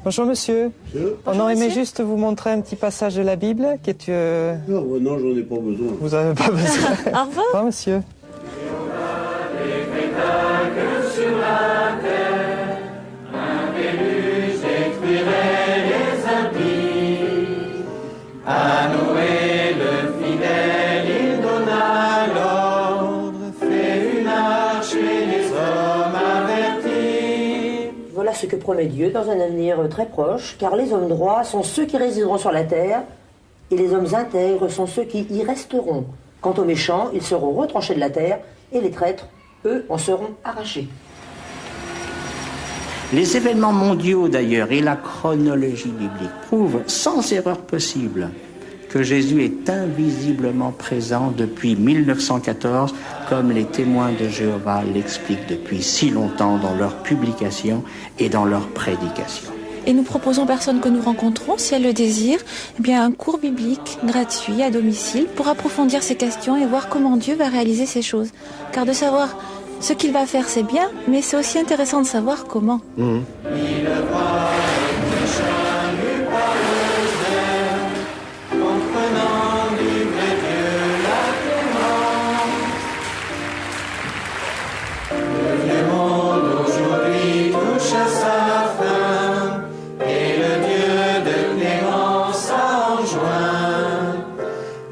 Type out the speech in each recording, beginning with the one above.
Bonjour monsieur. On aurait aimé juste vous montrer un petit passage de la Bible qui est... Non, j'en ai pas besoin. Vous n'avez pas besoin. Au revoir. Au revoir monsieur. À Noé le fidèle, il donna l'ordre, fait une arche et les hommes avertis. Voilà ce que promet Dieu dans un avenir très proche, car les hommes droits sont ceux qui résideront sur la terre, et les hommes intègres sont ceux qui y resteront. Quant aux méchants, ils seront retranchés de la terre, et les traîtres, eux, en seront arrachés. Les événements mondiaux d'ailleurs et la chronologie biblique prouvent sans erreur possible que Jésus est invisiblement présent depuis 1914, comme les témoins de Jéhovah l'expliquent depuis si longtemps dans leurs publications et dans leurs prédications. Et nous proposons aux personnes que nous rencontrons, si elles le désirent, eh bien un cours biblique gratuit à domicile pour approfondir ces questions et voir comment Dieu va réaliser ces choses. Car de savoir ce qu'il va faire, c'est bien, mais c'est aussi intéressant de savoir comment.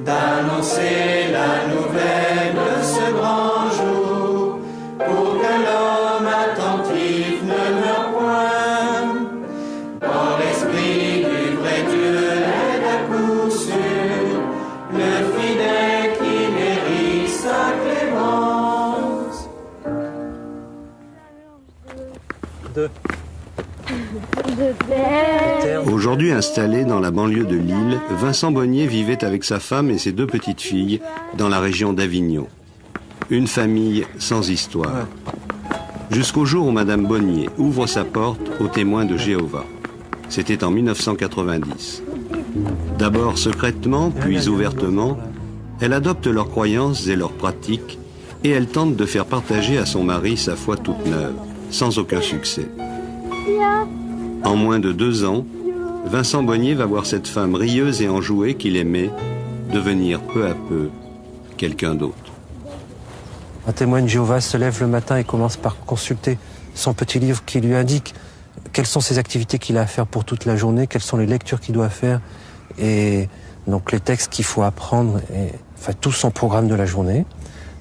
D'annoncer la nouvelle de ce grand jour, pour que l'homme attentif ne meure point. Dans l'esprit du vrai Dieu est à coup sûr, le fidèle qui mérite sa clémence. Aujourd'hui installé dans la banlieue de Lille, Vincent Bonnier vivait avec sa femme et ses 2 petites filles dans la région d'Avignon. Une famille sans histoire. Jusqu'au jour où Madame Bonnier ouvre sa porte aux témoins de Jéhovah. C'était en 1990. D'abord secrètement, puis ouvertement, elle adopte leurs croyances et leurs pratiques et elle tente de faire partager à son mari sa foi toute neuve, sans aucun succès. En moins de 2 ans, Vincent Bonnier va voir cette femme rieuse et enjouée qu'il aimait devenir peu à peu quelqu'un d'autre. Un témoin de Jéhovah se lève le matin et commence par consulter son petit livre qui lui indique quelles sont ses activités qu'il a à faire pour toute la journée, quelles sont les lectures qu'il doit faire et donc les textes qu'il faut apprendre, et, enfin tout son programme de la journée.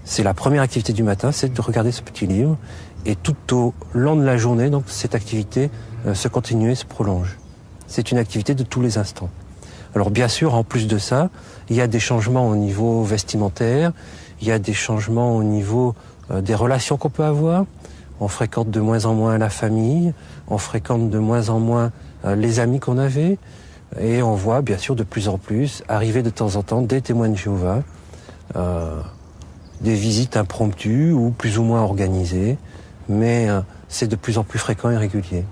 C'est la première activité du matin, c'est de regarder ce petit livre et tout au long de la journée, donc cette activité se continue et se prolonge. C'est une activité de tous les instants. Alors bien sûr, en plus de ça, il y a des changements au niveau vestimentaire, il y a des changements au niveau des relations qu'on peut avoir. On fréquente de moins en moins la famille, on fréquente de moins en moins les amis qu'on avait, et on voit bien sûr de plus en plus arriver de temps en temps des témoins de Jéhovah, des visites impromptues ou plus ou moins organisées, mais c'est de plus en plus fréquent et régulier.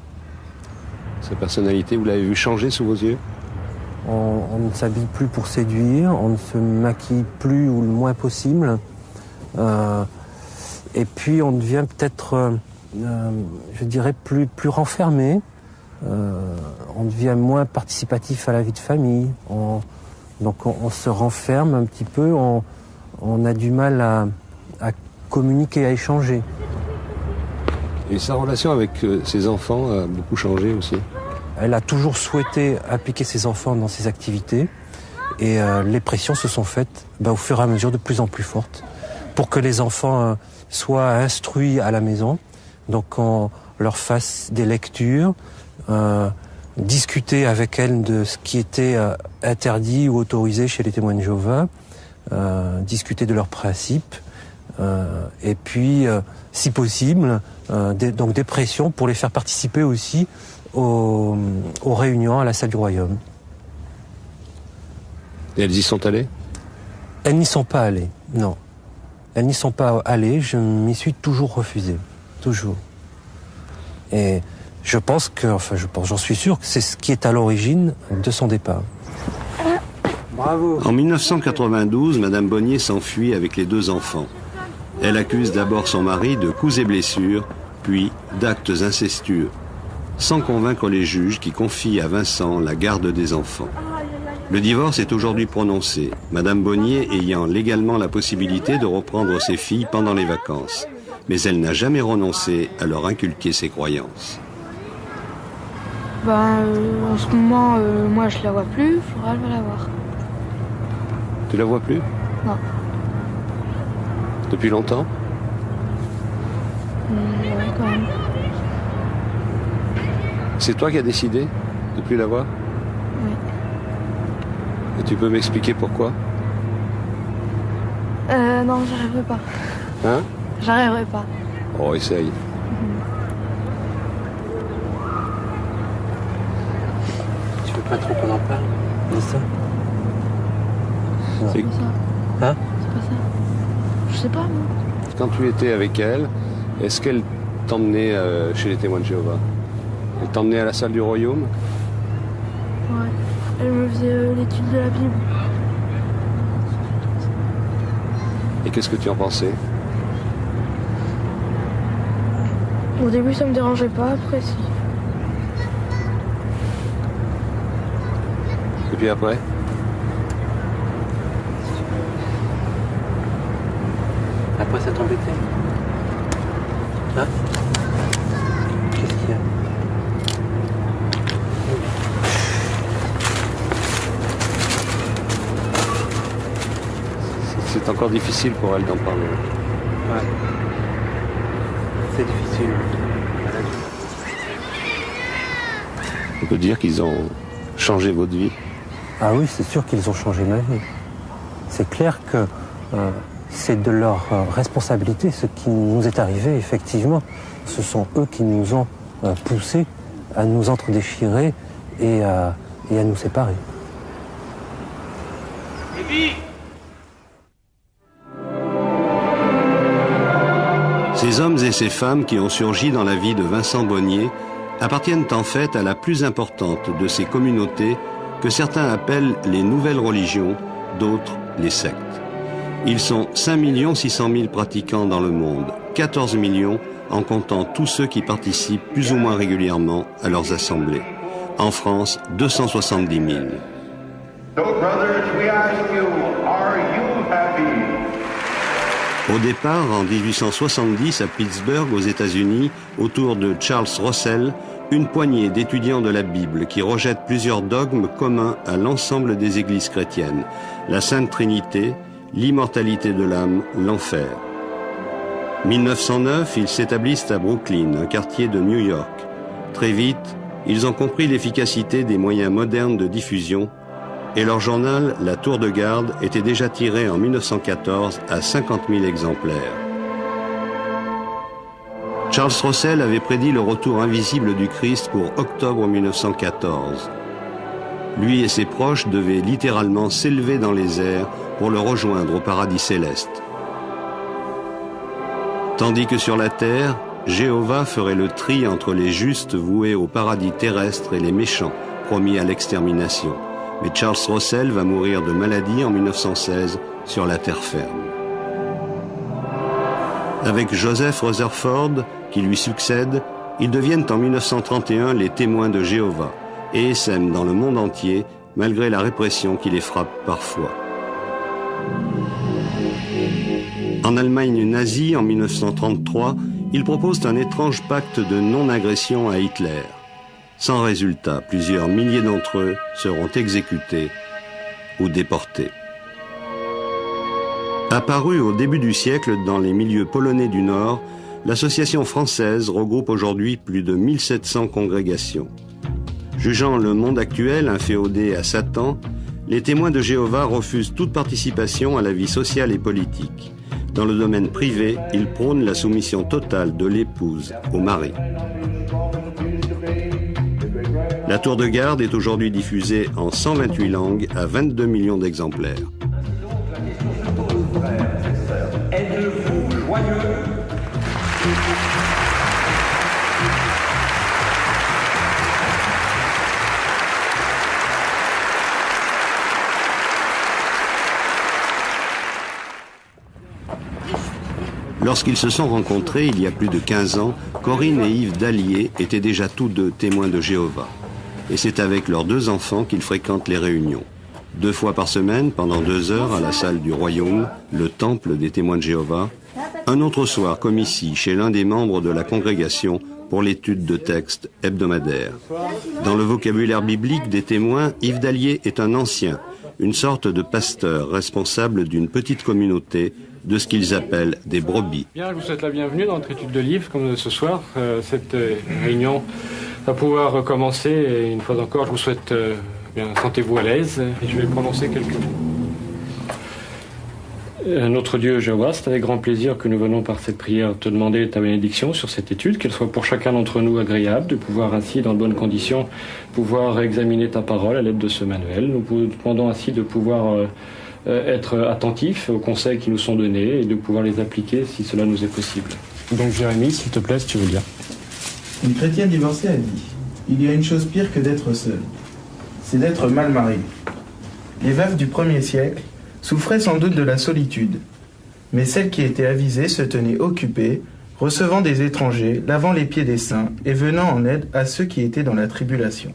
Sa personnalité, vous l'avez vu changer sous vos yeux ? On ne s'habille plus pour séduire, on ne se maquille plus ou le moins possible. Et puis on devient peut-être, je dirais, plus renfermé. On devient moins participatif à la vie de famille. Donc on se renferme un petit peu, on a du mal à communiquer, à échanger. Et sa relation avec ses enfants a beaucoup changé aussi. Elle a toujours souhaité impliquer ses enfants dans ses activités et les pressions se sont faites au fur et à mesure de plus en plus fortes pour que les enfants soient instruits à la maison. Donc on leur fasse des lectures, discuter avec elles de ce qui était interdit ou autorisé chez les témoins de Jéhovah, discuter de leurs principes et puis si possible donc des pressions pour les faire participer aussi aux réunions à la salle du royaume. Et elles y sont allées ? Elles n'y sont pas allées, non. Elles n'y sont pas allées, je m'y suis toujours refusé. Toujours. Et j'en suis sûr que c'est ce qui est à l'origine de son départ. Bravo. En 1992, Madame Bonnier s'enfuit avec les 2 enfants. Elle accuse d'abord son mari de coups et blessures, puis d'actes incestueux. sans convaincre les juges qui confient à Vincent la garde des enfants. Le divorce est aujourd'hui prononcé, Madame Bonnier ayant légalement la possibilité de reprendre ses filles pendant les vacances. Mais elle n'a jamais renoncé à leur inculquer ses croyances. En ce moment, moi je la vois plus, Flora va la voir. Tu la vois plus? Non. Depuis longtemps? Ouais, quand même. C'est toi qui as décidé de plus la voir? Oui. Et tu peux m'expliquer pourquoi? Non, j'arriverai pas. Hein? J'arriverai pas. Oh, essaye. Tu veux pas trop qu'on en parle de ça? C'est- C'est pas ça. Hein? C'est pas ça. Je sais pas, moi. Quand tu étais avec elle, est-ce qu'elle t'emmenait chez les témoins de Jéhovah? Elle t'emmenait à la salle du royaume? Ouais. Elle me faisait l'étude de la Bible. Et qu'est-ce que tu en pensais? Au début, ça me dérangeait pas, après, si. Et puis après? Après, ça t'embêtait? Hein? Qu'est-ce qu'il y a? C'est encore difficile pour elle d'en parler. Ouais. C'est difficile. On peut dire qu'ils ont changé votre vie. Ah oui, c'est sûr qu'ils ont changé ma vie. C'est clair que c'est de leur responsabilité ce qui nous est arrivé, effectivement. Ce sont eux qui nous ont poussés à nous entredéchirer et à nous séparer. Ces hommes et ces femmes qui ont surgi dans la vie de Vincent Bonnier appartiennent en fait à la plus importante de ces communautés que certains appellent les nouvelles religions, d'autres les sectes. Ils sont 5 600 000 pratiquants dans le monde, 14 millions en comptant tous ceux qui participent plus ou moins régulièrement à leurs assemblées. En France, 270 000. So, brothers, we ask you, are you happy? Au départ, en 1870, à Pittsburgh, aux États-Unis, autour de Charles Russell, une poignée d'étudiants de la Bible qui rejettent plusieurs dogmes communs à l'ensemble des églises chrétiennes. La Sainte Trinité, l'immortalité de l'âme, l'enfer. 1909, ils s'établissent à Brooklyn, un quartier de New York. Très vite, ils ont compris l'efficacité des moyens modernes de diffusion et leur journal, La Tour de Garde, était déjà tiré en 1914 à 50 000 exemplaires. Charles Russell avait prédit le retour invisible du Christ pour octobre 1914. Lui et ses proches devaient littéralement s'élever dans les airs pour le rejoindre au paradis céleste. Tandis que sur la terre, Jéhovah ferait le tri entre les justes voués au paradis terrestre et les méchants, promis à l'extermination. Mais Charles Russell va mourir de maladie en 1916 sur la terre ferme. Avec Joseph Rutherford, qui lui succède, ils deviennent en 1931 les témoins de Jéhovah et essaiment dans le monde entier, malgré la répression qui les frappe parfois. En Allemagne nazie, en 1933, ils proposent un étrange pacte de non-agression à Hitler. Sans résultat, plusieurs milliers d'entre eux seront exécutés ou déportés. Apparue au début du siècle dans les milieux polonais du Nord, l'association française regroupe aujourd'hui plus de 1700 congrégations. Jugeant le monde actuel inféodé à Satan, les témoins de Jéhovah refusent toute participation à la vie sociale et politique. Dans le domaine privé, ils prônent la soumission totale de l'épouse au mari. La Tour de Garde est aujourd'hui diffusée en 128 langues à 22 millions d'exemplaires. Êtes-vous joyeux? Lorsqu'ils se sont rencontrés il y a plus de 15 ans, Corinne et Yves Dallier étaient déjà tous deux témoins de Jéhovah. Et c'est avec leurs 2 enfants qu'ils fréquentent les réunions. 2 fois par semaine, pendant 2 heures, à la salle du Royaume, le temple des témoins de Jéhovah. Un autre soir, comme ici, chez l'un des membres de la congrégation, pour l'étude de textes hebdomadaires. Dans le vocabulaire biblique des témoins, Yves Dallier est un ancien, une sorte de pasteur responsable d'une petite communauté de ce qu'ils appellent des brebis. Bien, je vous souhaite la bienvenue dans notre étude de livre, comme ce soir. Cette réunion va pouvoir commencer et une fois encore, je vous souhaite bien, sentez-vous à l'aise et je vais prononcer quelques mots. Notre Dieu Jéhovah, c'est avec grand plaisir que nous venons par cette prière te demander ta bénédiction sur cette étude, qu'elle soit pour chacun d'entre nous agréable, de pouvoir ainsi, dans de bonnes conditions, pouvoir examiner ta parole à l'aide de ce manuel. Nous te demandons ainsi de pouvoir être attentifs aux conseils qui nous sont donnés et de pouvoir les appliquer si cela nous est possible. Donc Jérémie, s'il te plaît, si tu veux dire. Une chrétienne divorcée a dit « Il y a une chose pire que d'être seule, c'est d'être mal mariée. » Les veuves du 1er siècle souffraient sans doute de la solitude, mais celles qui étaient avisées se tenaient occupées, recevant des étrangers, lavant les pieds des saints et venant en aide à ceux qui étaient dans la tribulation.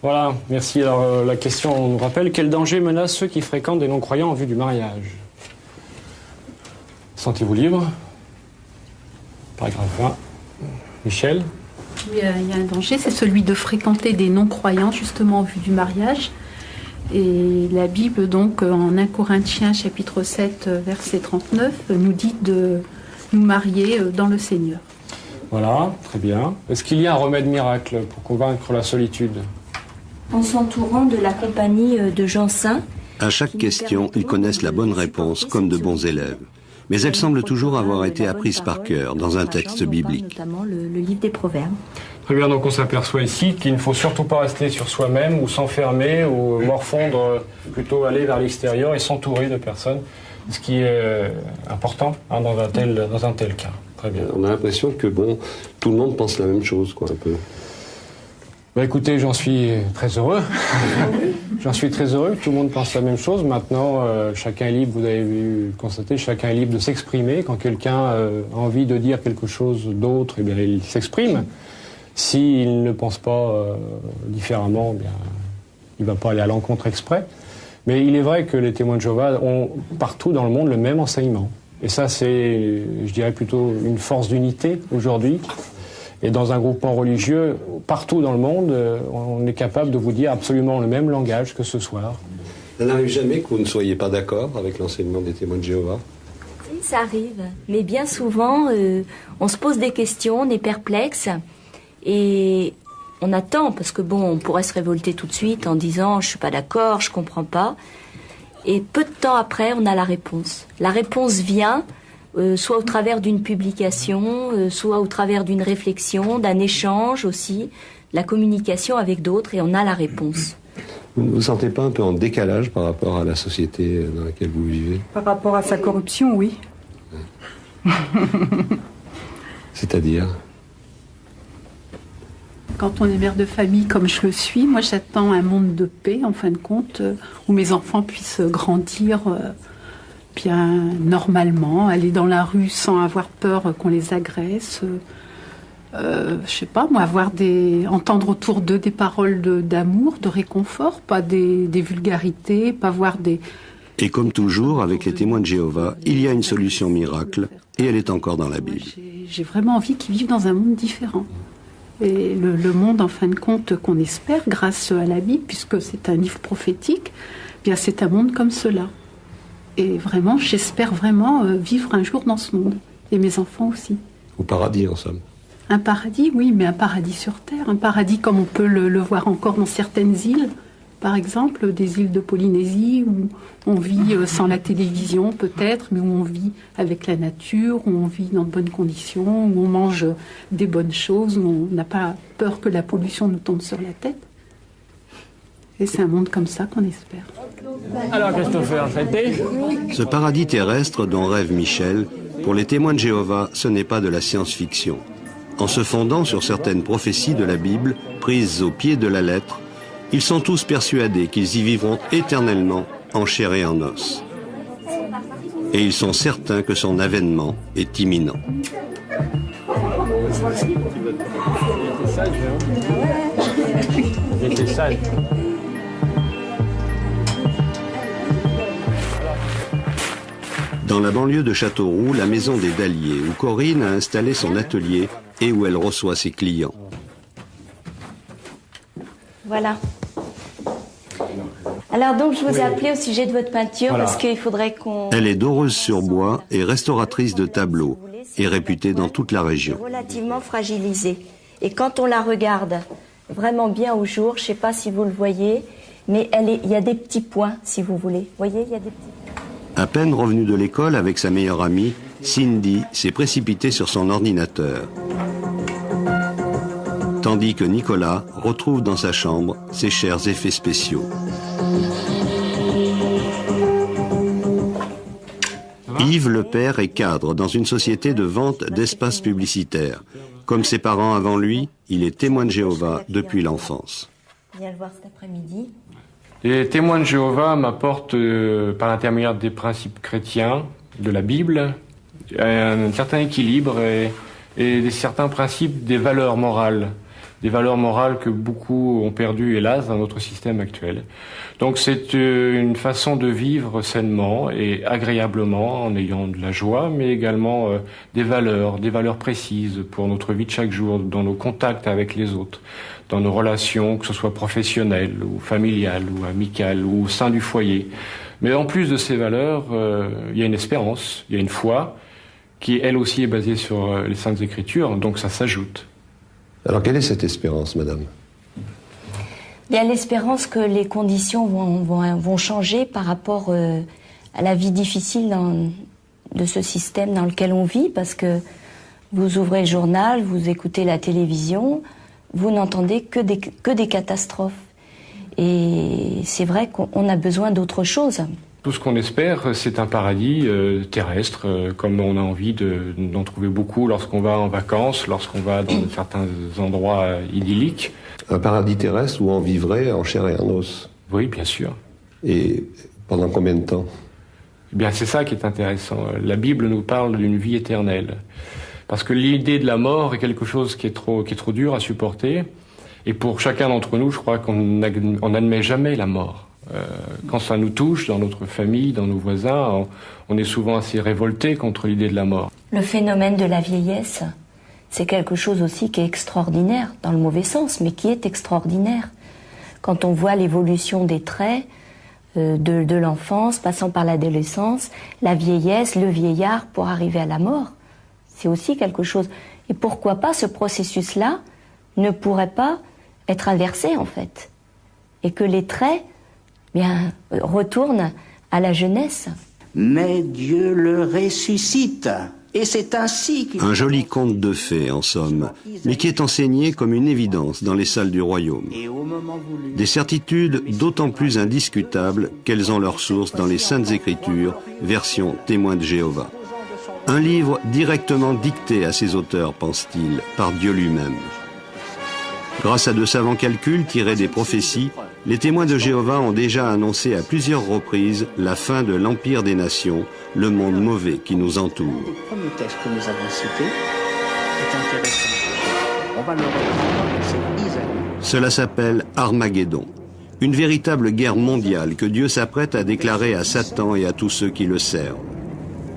Voilà, merci. Alors la question nous rappelle, quel danger menace ceux qui fréquentent des non-croyants en vue du mariage? Sentez-vous libre? Paragraphe 1. Michel? Oui, il y a un danger, c'est celui de fréquenter des non-croyants justement en vue du mariage. Et la Bible, donc, en 1 Corinthiens, chapitre 7, verset 39, nous dit de nous marier dans le Seigneur. Voilà, très bien. Est-ce qu'il y a un remède miracle pour convaincre la solitude? En s'entourant de la compagnie de gens saints. À chaque question, ils connaissent la bonne réponse comme de bons élèves. Mais elle semble toujours avoir été apprise par cœur dans un texte biblique. Notamment le livre des Proverbes. Très bien, donc on s'aperçoit ici qu'il ne faut surtout pas rester sur soi-même ou s'enfermer ou morfondre, plutôt aller vers l'extérieur et s'entourer de personnes, ce qui est important dans un tel cas. Très bien. On a l'impression que tout le monde pense la même chose, quoi, un peu. Bah écoutez, j'en suis très heureux. J'en suis très heureux que tout le monde pense la même chose. Maintenant, chacun est libre, vous avez vu constater, chacun est libre de s'exprimer. Quand quelqu'un a envie de dire quelque chose d'autre, eh bien, il s'exprime. S'il ne pense pas différemment, eh bien, il ne va pas aller à l'encontre exprès. Mais il est vrai que les témoins de Jéhovah ont partout dans le monde le même enseignement. Et ça, c'est, je dirais, plutôt une force d'unité aujourd'hui. Et dans un groupement religieux, partout dans le monde, on est capable de vous dire absolument le même langage que ce soir. Ça n'arrive jamais que vous ne soyez pas d'accord avec l'enseignement des témoins de Jéhovah? Si, ça arrive. Mais bien souvent, on se pose des questions, on est perplexe. Et on attend, parce que on pourrait se révolter tout de suite en disant « je suis pas d'accord, je comprends pas ». Et peu de temps après, on a la réponse. La réponse vient, soit au travers d'une publication, soit au travers d'une réflexion, d'un échange aussi, la communication avec d'autres, et on a la réponse. Vous ne vous sentez pas un peu en décalage par rapport à la société dans laquelle vous vivez? Par rapport à sa corruption, oui. Ouais. C'est-à-dire? Quand on est mère de famille comme je le suis, moi j'attends un monde de paix, en fin de compte, où mes enfants puissent grandir bien normalement, aller dans la rue sans avoir peur qu'on les agresse. Je sais pas, moi, entendre autour d'eux des paroles d'amour, de réconfort, pas des vulgarités, pas voir des... Et comme toujours, avec les témoins de Jéhovah, il y a une solution miracle, et elle est encore dans la Bible. J'ai vraiment envie qu'ils vivent dans un monde différent. Et le monde, en fin de compte, qu'on espère, grâce à la Bible, puisque c'est un livre prophétique, bien c'est un monde comme cela. Et vraiment, j'espère vraiment vivre un jour dans ce monde. Et mes enfants aussi. Au paradis, en somme. Un paradis, oui, mais un paradis sur Terre. Un paradis comme on peut le voir encore dans certaines îles. Par exemple, des îles de Polynésie, où on vit sans la télévision peut-être, mais où on vit avec la nature, où on vit dans de bonnes conditions, où on mange des bonnes choses, où on n'a pas peur que la pollution nous tombe sur la tête. Et c'est un monde comme ça qu'on espère. Alors Christopher, ça a été? Ce paradis terrestre dont rêve Michel, pour les témoins de Jéhovah, ce n'est pas de la science-fiction. En se fondant sur certaines prophéties de la Bible, prises au pied de la lettre, ils sont tous persuadés qu'ils y vivront éternellement, en chair et en os. et ils sont certains que son avènement est imminent. Dans la banlieue de Châteauroux, la maison des Dalliers, où Corinne a installé son atelier et où elle reçoit ses clients. Voilà. Alors donc je vous ai appelé au sujet de votre peinture parce qu'il faudrait qu'on... Elle est doreuse-sur-bois et restauratrice de tableaux et réputée dans toute la région. Relativement fragilisée. Et quand on la regarde vraiment bien au jour, je ne sais pas si vous le voyez, mais il y a des petits points, si vous voulez. Vous voyez, il y a des petits points. À peine revenue de l'école avec sa meilleure amie, Cindy s'est précipitée sur son ordinateur. Tandis que Nicolas retrouve dans sa chambre ses chers effets spéciaux. Yves, le père, est cadre dans une société de vente d'espaces publicitaires. Comme ses parents avant lui, il est témoin de Jéhovah depuis l'enfance. Viens le voir cet après-midi. Les témoins de Jéhovah m'apportent, par l'intermédiaire des principes chrétiens, de la Bible, un certain équilibre et certains principes des valeurs morales. Des valeurs morales que beaucoup ont perdues, hélas, dans notre système actuel. Donc c'est une façon de vivre sainement et agréablement, en ayant de la joie, mais également des valeurs précises pour notre vie de chaque jour, dans nos contacts avec les autres, dans nos relations, que ce soit professionnelles ou familiales ou amicales ou au sein du foyer. Mais en plus de ces valeurs, il y a une espérance, il y a une foi, qui elle aussi est basée sur les Saintes Écritures, donc ça s'ajoute. Alors quelle est cette espérance, madame? Il y a l'espérance que les conditions vont changer par rapport à la vie difficile de ce système dans lequel on vit, parce que vous ouvrez le journal, vous écoutez la télévision, vous n'entendez que des catastrophes. Et c'est vrai qu'on a besoin d'autre chose. Tout ce qu'on espère, c'est un paradis terrestre, comme on a envie d'en trouver beaucoup lorsqu'on va en vacances, lorsqu'on va dans certains endroits idylliques. Un paradis terrestre où on vivrait en chair et en os. Oui, bien sûr. Et pendant combien de temps? Eh bien, c'est ça qui est intéressant. La Bible nous parle d'une vie éternelle. Parce que l'idée de la mort est quelque chose qui est trop dur à supporter. Et pour chacun d'entre nous, je crois qu'on n'admet jamais la mort. Quand ça nous touche, dans notre famille, dans nos voisins, on est souvent assez révolté contre l'idée de la mort. Le phénomène de la vieillesse, c'est quelque chose aussi qui est extraordinaire, dans le mauvais sens, mais qui est extraordinaire. Quand on voit l'évolution des traits de l'enfance, passant par l'adolescence, la vieillesse, le vieillard, pour arriver à la mort, c'est aussi quelque chose. Et pourquoi pas ce processus-là ne pourrait pas être inversé, en fait, et que les traits retourne à la jeunesse. Mais Dieu le ressuscite. Et c'est ainsi qu'il... Un joli conte de fées, en somme, mais qui est enseigné comme une évidence dans les salles du royaume. Des certitudes d'autant plus indiscutables qu'elles ont leur source dans les Saintes Écritures, version témoin de Jéhovah. Un livre directement dicté à ses auteurs, pense-t-il, par Dieu lui-même. Grâce à de savants calculs tirés des prophéties, les témoins de Jéhovah ont déjà annoncé à plusieurs reprises la fin de l'Empire des Nations, le monde mauvais qui nous entoure. Le premier texte que nous avons cité est intéressant. On va le reprendre, c'est Isaïe. Cela s'appelle Armageddon, une véritable guerre mondiale que Dieu s'apprête à déclarer à Satan et à tous ceux qui le servent.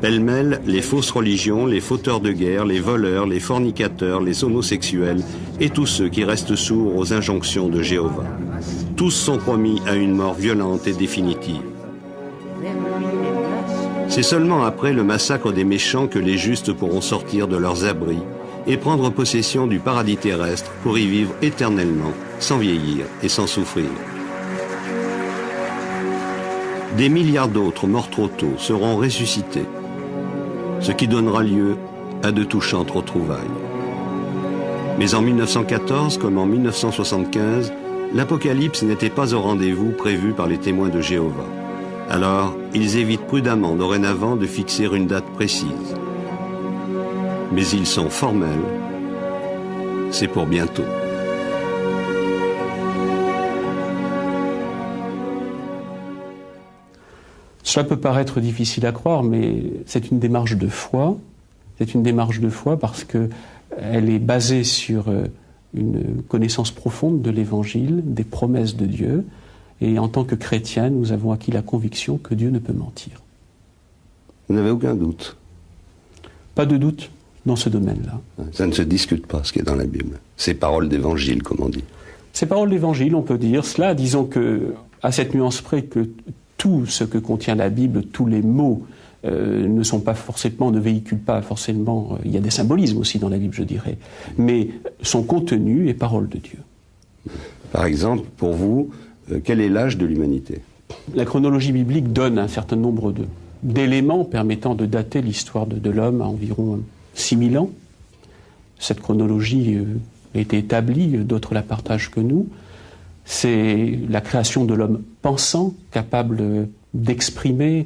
Pêle-mêle, les fausses religions, les fauteurs de guerre, les voleurs, les fornicateurs, les homosexuels et tous ceux qui restent sourds aux injonctions de Jéhovah. Tous sont promis à une mort violente et définitive. C'est seulement après le massacre des méchants que les justes pourront sortir de leurs abris et prendre possession du paradis terrestre pour y vivre éternellement, sans vieillir et sans souffrir. Des milliards d'autres morts trop tôt seront ressuscités, ce qui donnera lieu à de touchantes retrouvailles. Mais en 1914, comme en 1975, l'Apocalypse n'était pas au rendez-vous prévu par les témoins de Jéhovah. Alors, ils évitent prudemment dorénavant de fixer une date précise. Mais ils sont formels. C'est pour bientôt. Cela peut paraître difficile à croire, mais c'est une démarche de foi. C'est une démarche de foi parce qu'elle est basée sur une connaissance profonde de l'Évangile, des promesses de Dieu. Et en tant que chrétiens, nous avons acquis la conviction que Dieu ne peut mentir. Vous n'avez aucun doute? Pas de doute dans ce domaine-là. Ça ne se discute pas, ce qui est dans la Bible. C'est paroles d'évangile, comme on dit. C'est paroles d'évangile, on peut dire cela. Disons que, à cette nuance près, que tout ce que contient la Bible, tous les mots, ne sont pas forcément, ne véhiculent pas forcément. Il y a des symbolismes aussi dans la Bible, je dirais. Mais son contenu est parole de Dieu. Par exemple, pour vous, quel est l'âge de l'humanité? La chronologie biblique donne un certain nombre d'éléments permettant de dater l'histoire de l'homme à environ 6000 ans. Cette chronologie a été établie, d'autres la partagent que nous. C'est la création de l'homme pensant, capable d'exprimer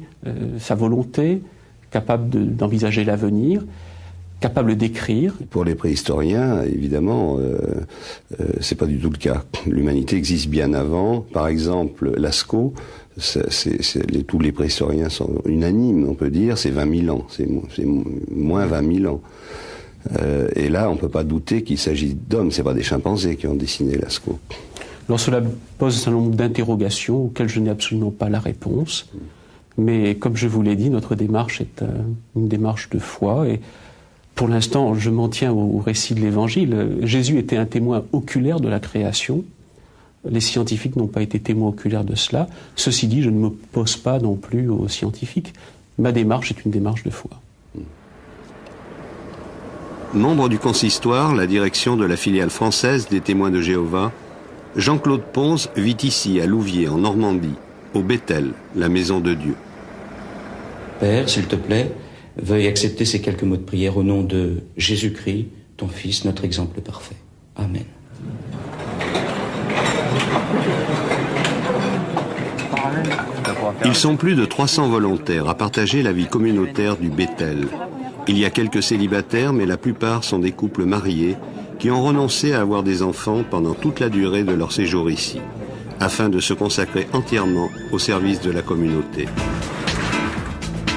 sa volonté, capable d'envisager l'avenir, capable d'écrire. Pour les préhistoriens, évidemment, c'est pas du tout le cas. L'humanité existe bien avant. Par exemple, Lascaux, tous les préhistoriens sont unanimes, on peut dire, c'est 20 000 ans, c'est moins 20 000 ans. Et là, on ne peut pas douter qu'il s'agit d'hommes, c'est pas des chimpanzés qui ont dessiné Lascaux. Alors cela pose un certain nombre d'interrogations auxquelles je n'ai absolument pas la réponse. Mais comme je vous l'ai dit, notre démarche est une démarche de foi. Et pour l'instant, je m'en tiens au récit de l'Évangile. Jésus était un témoin oculaire de la création. Les scientifiques n'ont pas été témoins oculaires de cela. Ceci dit, je ne m'oppose pas non plus aux scientifiques. Ma démarche est une démarche de foi. Membre du consistoire, la direction de la filiale française des Témoins de Jéhovah, Jean-Claude Ponce vit ici, à Louviers, en Normandie, au Bethel, la maison de Dieu. Père, s'il te plaît, veuille accepter ces quelques mots de prière au nom de Jésus-Christ, ton Fils, notre exemple parfait. Amen. Ils sont plus de 300 volontaires à partager la vie communautaire du Bethel. Il y a quelques célibataires, mais la plupart sont des couples mariés qui ont renoncé à avoir des enfants pendant toute la durée de leur séjour ici, afin de se consacrer entièrement au service de la communauté.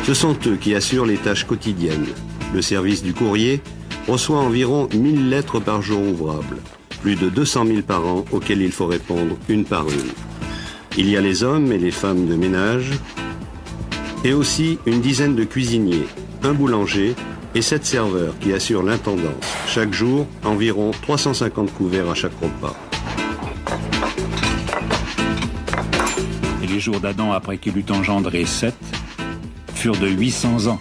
Ce sont eux qui assurent les tâches quotidiennes. Le service du courrier reçoit environ 1000 lettres par jour ouvrables, plus de 200 000 par an auxquelles il faut répondre une par une. Il y a les hommes et les femmes de ménage, et aussi une dizaine de cuisiniers, un boulanger et 7 serveurs qui assurent l'intendance. Chaque jour, environ 350 couverts à chaque repas. Et les jours d'Adam après qu'il eut engendré Seth furent de 800 ans.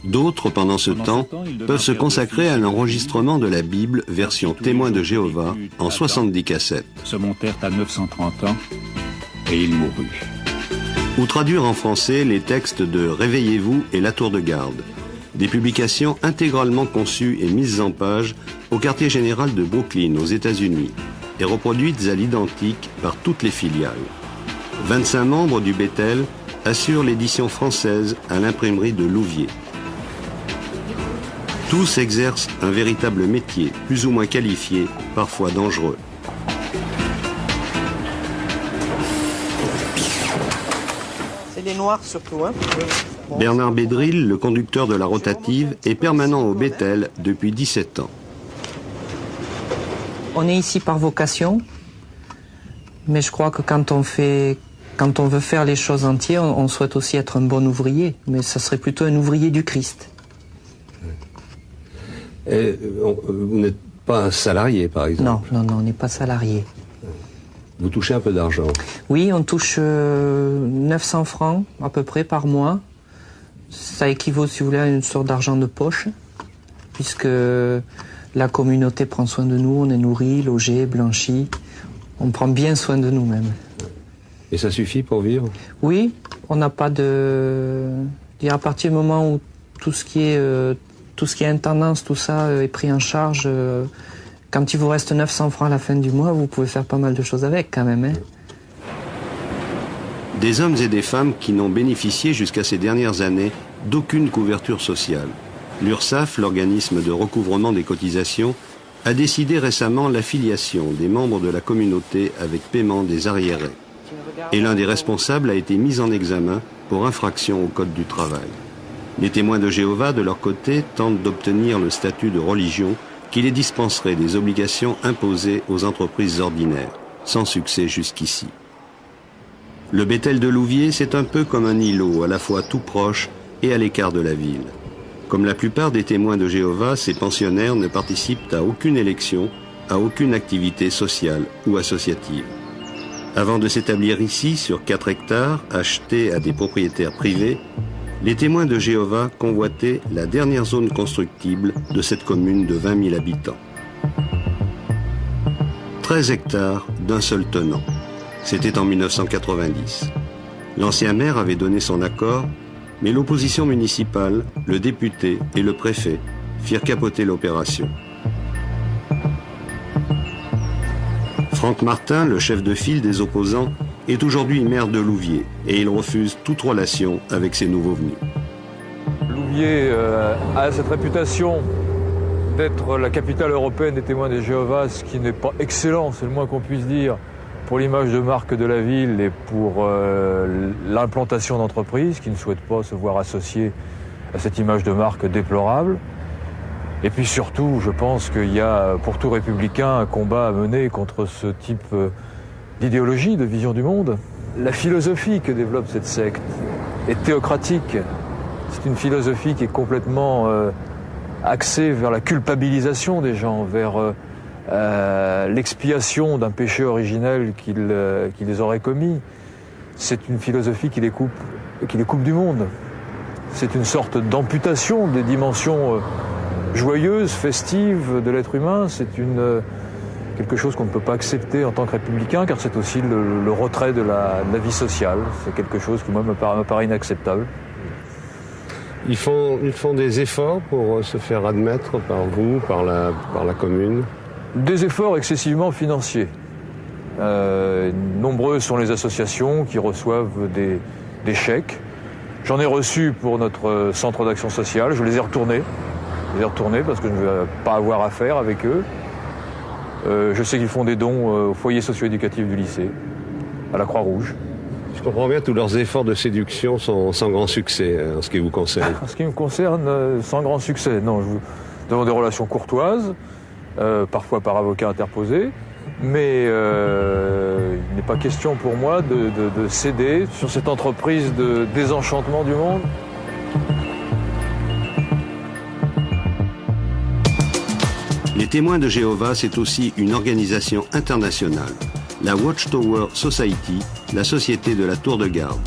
D'autres, pendant ce temps, peuvent se consacrer à l'enregistrement de la Bible version Témoins de Jéhovah en 70 cassettes. Se montèrent à 930 ans et il mourut. Ou traduire en français les textes de Réveillez-vous et La Tour de Garde, des publications intégralement conçues et mises en page au quartier général de Brooklyn, aux États-Unis, et reproduites à l'identique par toutes les filiales. 25 membres du Bethel assurent l'édition française à l'imprimerie de Louviers. Tous exercent un véritable métier, plus ou moins qualifié, parfois dangereux. C'est les noirs surtout, hein? Bernard Bédril, le conducteur de la rotative, est permanent au Bethel depuis 17 ans. On est ici par vocation, mais je crois que quand on veut faire les choses entières, on souhaite aussi être un bon ouvrier, mais ça serait plutôt un ouvrier du Christ. Vous n'êtes pas un salarié, par exemple? Non, on n'est pas salarié. Vous touchez un peu d'argent? Oui, on touche 900 francs à peu près par mois. Ça équivaut, si vous voulez, à une sorte d'argent de poche, puisque la communauté prend soin de nous, on est nourri, logé, blanchi. On prend bien soin de nous-mêmes. Et ça suffit pour vivre? Oui, on n'a pas de... À partir du moment où tout ce qui est intendance, tout ça est pris en charge, quand il vous reste 900 francs à la fin du mois, vous pouvez faire pas mal de choses avec quand même. Hein. Des hommes et des femmes qui n'ont bénéficié jusqu'à ces dernières années d'aucune couverture sociale. L'URSSAF, l'organisme de recouvrement des cotisations, a décidé récemment l'affiliation des membres de la communauté avec paiement des arriérés. et l'un des responsables a été mis en examen pour infraction au Code du travail. Les témoins de Jéhovah, de leur côté, tentent d'obtenir le statut de religion qui les dispenserait des obligations imposées aux entreprises ordinaires, sans succès jusqu'ici. Le Bethel de Louviers, c'est un peu comme un îlot, à la fois tout proche et à l'écart de la ville. Comme la plupart des témoins de Jéhovah, ces pensionnaires ne participent à aucune élection, à aucune activité sociale ou associative. Avant de s'établir ici, sur 4 hectares, achetés à des propriétaires privés, les témoins de Jéhovah convoitaient la dernière zone constructible de cette commune de 20 000 habitants. 13 hectares d'un seul tenant. C'était en 1990. L'ancien maire avait donné son accord, mais l'opposition municipale, le député et le préfet firent capoter l'opération. Franck Martin, le chef de file des opposants, est aujourd'hui maire de Louviers et il refuse toute relation avec ces nouveaux venus. Louviers a cette réputation d'être la capitale européenne des témoins de Jéhovah, ce qui n'est pas excellent, c'est le moins qu'on puisse dire, pour l'image de marque de la ville et pour l'implantation d'entreprises qui ne souhaitent pas se voir associées à cette image de marque déplorable. Et puis surtout, je pense qu'il y a pour tout républicain un combat à mener contre ce type d'idéologie, de vision du monde. La philosophie que développe cette secte est théocratique. C'est une philosophie qui est complètement axée vers la culpabilisation des gens, vers l'expiation d'un péché originel qu'ils auraient commis. C'est une philosophie qui les coupe du monde. C'est une sorte d'amputation des dimensions joyeuse, festive de l'être humain, c'est quelque chose qu'on ne peut pas accepter en tant que républicain, car c'est aussi le retrait de la vie sociale. C'est quelque chose qui, moi, me paraît inacceptable. Ils font des efforts pour se faire admettre par vous, par la commune? Des efforts excessivement financiers. Nombreuses sont les associations qui reçoivent des chèques. J'en ai reçu pour notre centre d'action sociale, je les ai retournés. Parce que je ne veux pas avoir affaire avec eux. Je sais qu'ils font des dons au foyer socio-éducatif du lycée, à la Croix-Rouge. Je comprends bien, tous leurs efforts de séduction sont sans grand succès en ce qui vous concerne. En ce qui me concerne, sans grand succès. Non, je vous demande des relations courtoises, parfois par avocat interposé, mais il n'est pas question pour moi de céder sur cette entreprise de désenchantement du monde. Les témoins de Jéhovah, c'est aussi une organisation internationale, la Watchtower Society, la société de la tour de garde.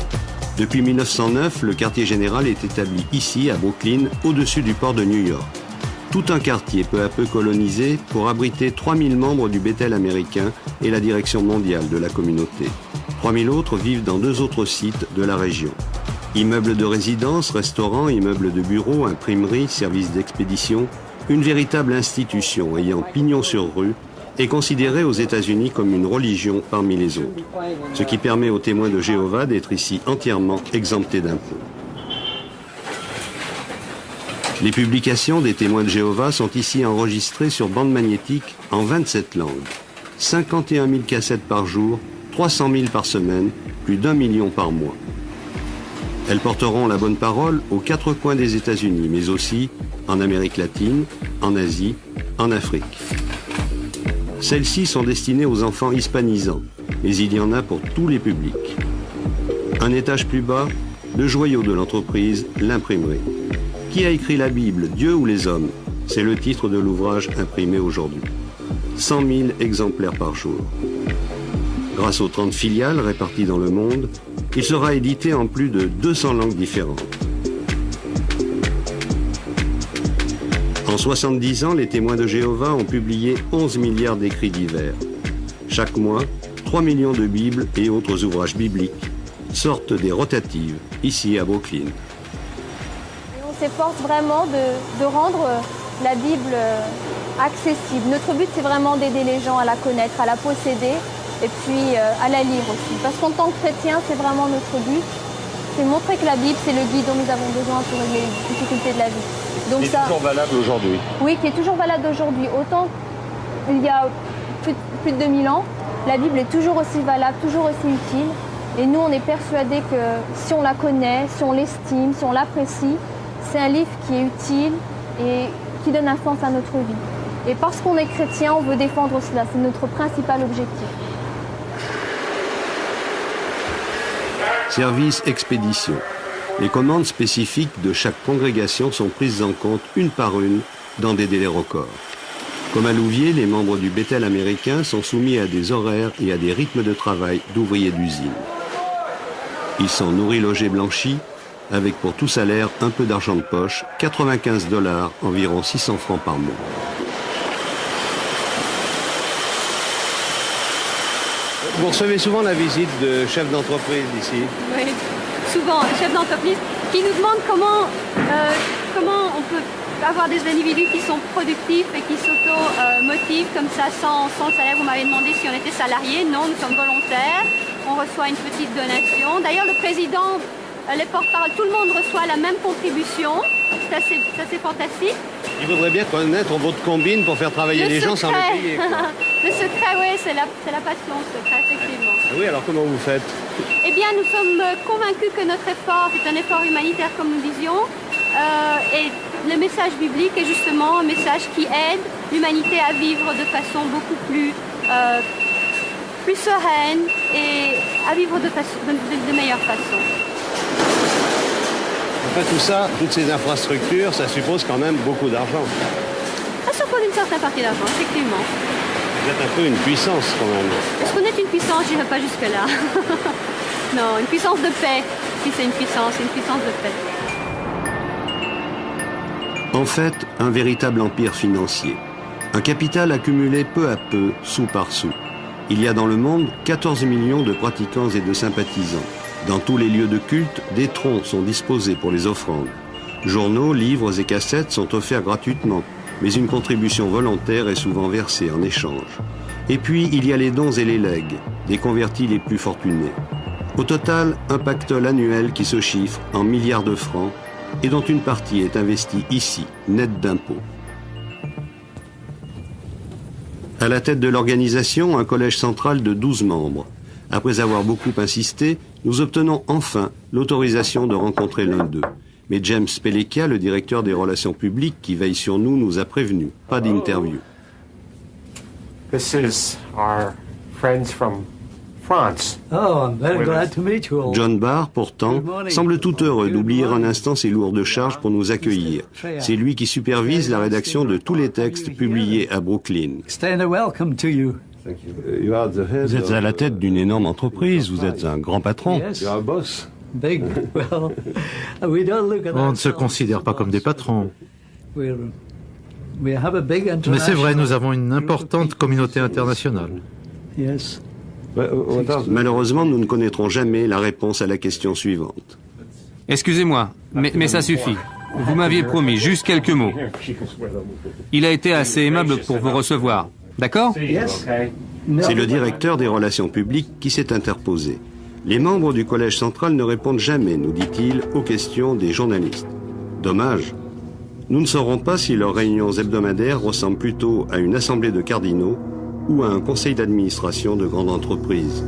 Depuis 1909, le quartier général est établi ici, à Brooklyn, au-dessus du port de New York. Tout un quartier peu à peu colonisé pour abriter 3000 membres du Bethel américain et la direction mondiale de la communauté. 3000 autres vivent dans 2 autres sites de la région. Immeubles de résidence, restaurants, immeubles de bureaux, imprimeries, services d'expédition, une véritable institution ayant pignon sur rue est considérée aux États-Unis comme une religion parmi les autres, ce qui permet aux témoins de Jéhovah d'être ici entièrement exemptés d'impôts. Les publications des témoins de Jéhovah sont ici enregistrées sur bande magnétique en 27 langues. 51 000 cassettes par jour, 300 000 par semaine, plus d'1 million par mois. Elles porteront la bonne parole aux 4 coins des États-Unis, mais aussi en Amérique latine, en Asie, en Afrique. Celles-ci sont destinées aux enfants hispanisants, mais il y en a pour tous les publics. Un étage plus bas, le joyau de l'entreprise, l'imprimerie. Qui a écrit la Bible, Dieu ou les hommes? C'est le titre de l'ouvrage imprimé aujourd'hui. 100 000 exemplaires par jour. Grâce aux 30 filiales réparties dans le monde, il sera édité en plus de 200 langues différentes. En 70 ans, les témoins de Jéhovah ont publié 11 milliards d'écrits divers. Chaque mois, 3 millions de Bibles et autres ouvrages bibliques sortent des rotatives, ici à Brooklyn. On s'efforce vraiment de rendre la Bible accessible. Notre but, c'est vraiment d'aider les gens à la connaître, à la posséder et puis à la lire aussi. Parce qu'en tant que chrétien, c'est vraiment notre but. C'est montrer que la Bible, c'est le guide dont nous avons besoin pour régler les difficultés de la vie. Donc qui est toujours valable aujourd'hui. Oui, qui est toujours valable aujourd'hui. Autant il y a plus de 2000 ans, la Bible est toujours aussi valable, toujours aussi utile. Et nous, on est persuadés que si on la connaît, si on l'estime, si on l'apprécie, c'est un livre qui est utile et qui donne un sens à notre vie. Et parce qu'on est chrétien, on veut défendre cela. C'est notre principal objectif. Service expédition. Les commandes spécifiques de chaque congrégation sont prises en compte une par une dans des délais records. Comme à Louviers, les membres du Bethel américain sont soumis à des horaires et à des rythmes de travail d'ouvriers d'usine. Ils sont nourris, logés, blanchis, avec pour tout salaire un peu d'argent de poche, 95 $, environ 600 francs par mois. Vous recevez souvent la visite de chefs d'entreprise ici? Oui, souvent, chefs d'entreprise qui nous demandent comment on peut avoir des individus qui sont productifs et qui s'auto-motivent comme ça sans salaire. Vous m'avez demandé si on était salariés. Non, nous sommes volontaires. On reçoit une petite donation. D'ailleurs, le président, les porte-parole, tout le monde reçoit la même contribution. C'est assez fantastique. Il faudrait bien connaître votre combine pour faire travailler les gens sans les payer. Le secret, oui, c'est la passion, le secret, effectivement. Oui, alors comment vous faites? Eh bien, nous sommes convaincus que notre effort est un effort humanitaire, comme nous disions. Et le message biblique est justement un message qui aide l'humanité à vivre de façon beaucoup plus sereine et à vivre de meilleure façon. Enfin, tout ça, toutes ces infrastructures, ça suppose quand même beaucoup d'argent. Ça suppose une certaine partie d'argent, effectivement. Vous êtes un peu une puissance quand même. Est-ce qu'on est une puissance? Je n'irai pas jusque-là. Non, une puissance de paix. Si c'est une puissance de paix. En fait, un véritable empire financier. Un capital accumulé peu à peu, sou par sou. Il y a dans le monde 14 millions de pratiquants et de sympathisants. Dans tous les lieux de culte, des troncs sont disposés pour les offrandes. Journaux, livres et cassettes sont offerts gratuitement, mais une contribution volontaire est souvent versée en échange. Et puis, il y a les dons et les legs, des convertis les plus fortunés. Au total, un pactole annuel qui se chiffre en milliards de francs et dont une partie est investie ici, nette d'impôts. À la tête de l'organisation, un collège central de 12 membres. Après avoir beaucoup insisté, nous obtenons enfin l'autorisation de rencontrer l'un d'eux. Mais James Pelekia, le directeur des relations publiques qui veille sur nous, nous a prévenus. Pas d'interview. This is our friends from France. Oh, I'm very glad to meet you all. John Barr, pourtant, semble tout heureux d'oublier un instant ses lourdes charges pour nous accueillir. C'est lui qui supervise la rédaction de tous les textes publiés à Brooklyn. Welcome to you. Vous êtes à la tête d'une énorme entreprise, vous êtes un grand patron. On ne se considère pas comme des patrons. Mais c'est vrai, nous avons une importante communauté internationale. Malheureusement, nous ne connaîtrons jamais la réponse à la question suivante. Excusez-moi, mais ça suffit. Vous m'aviez promis juste quelques mots. Il a été assez aimable pour vous recevoir. D'accord? C'est le directeur des relations publiques qui s'est interposé. Les membres du collège central ne répondent jamais, nous dit-il, aux questions des journalistes. Dommage. Nous ne saurons pas si leurs réunions hebdomadaires ressemblent plutôt à une assemblée de cardinaux ou à un conseil d'administration de grande entreprise.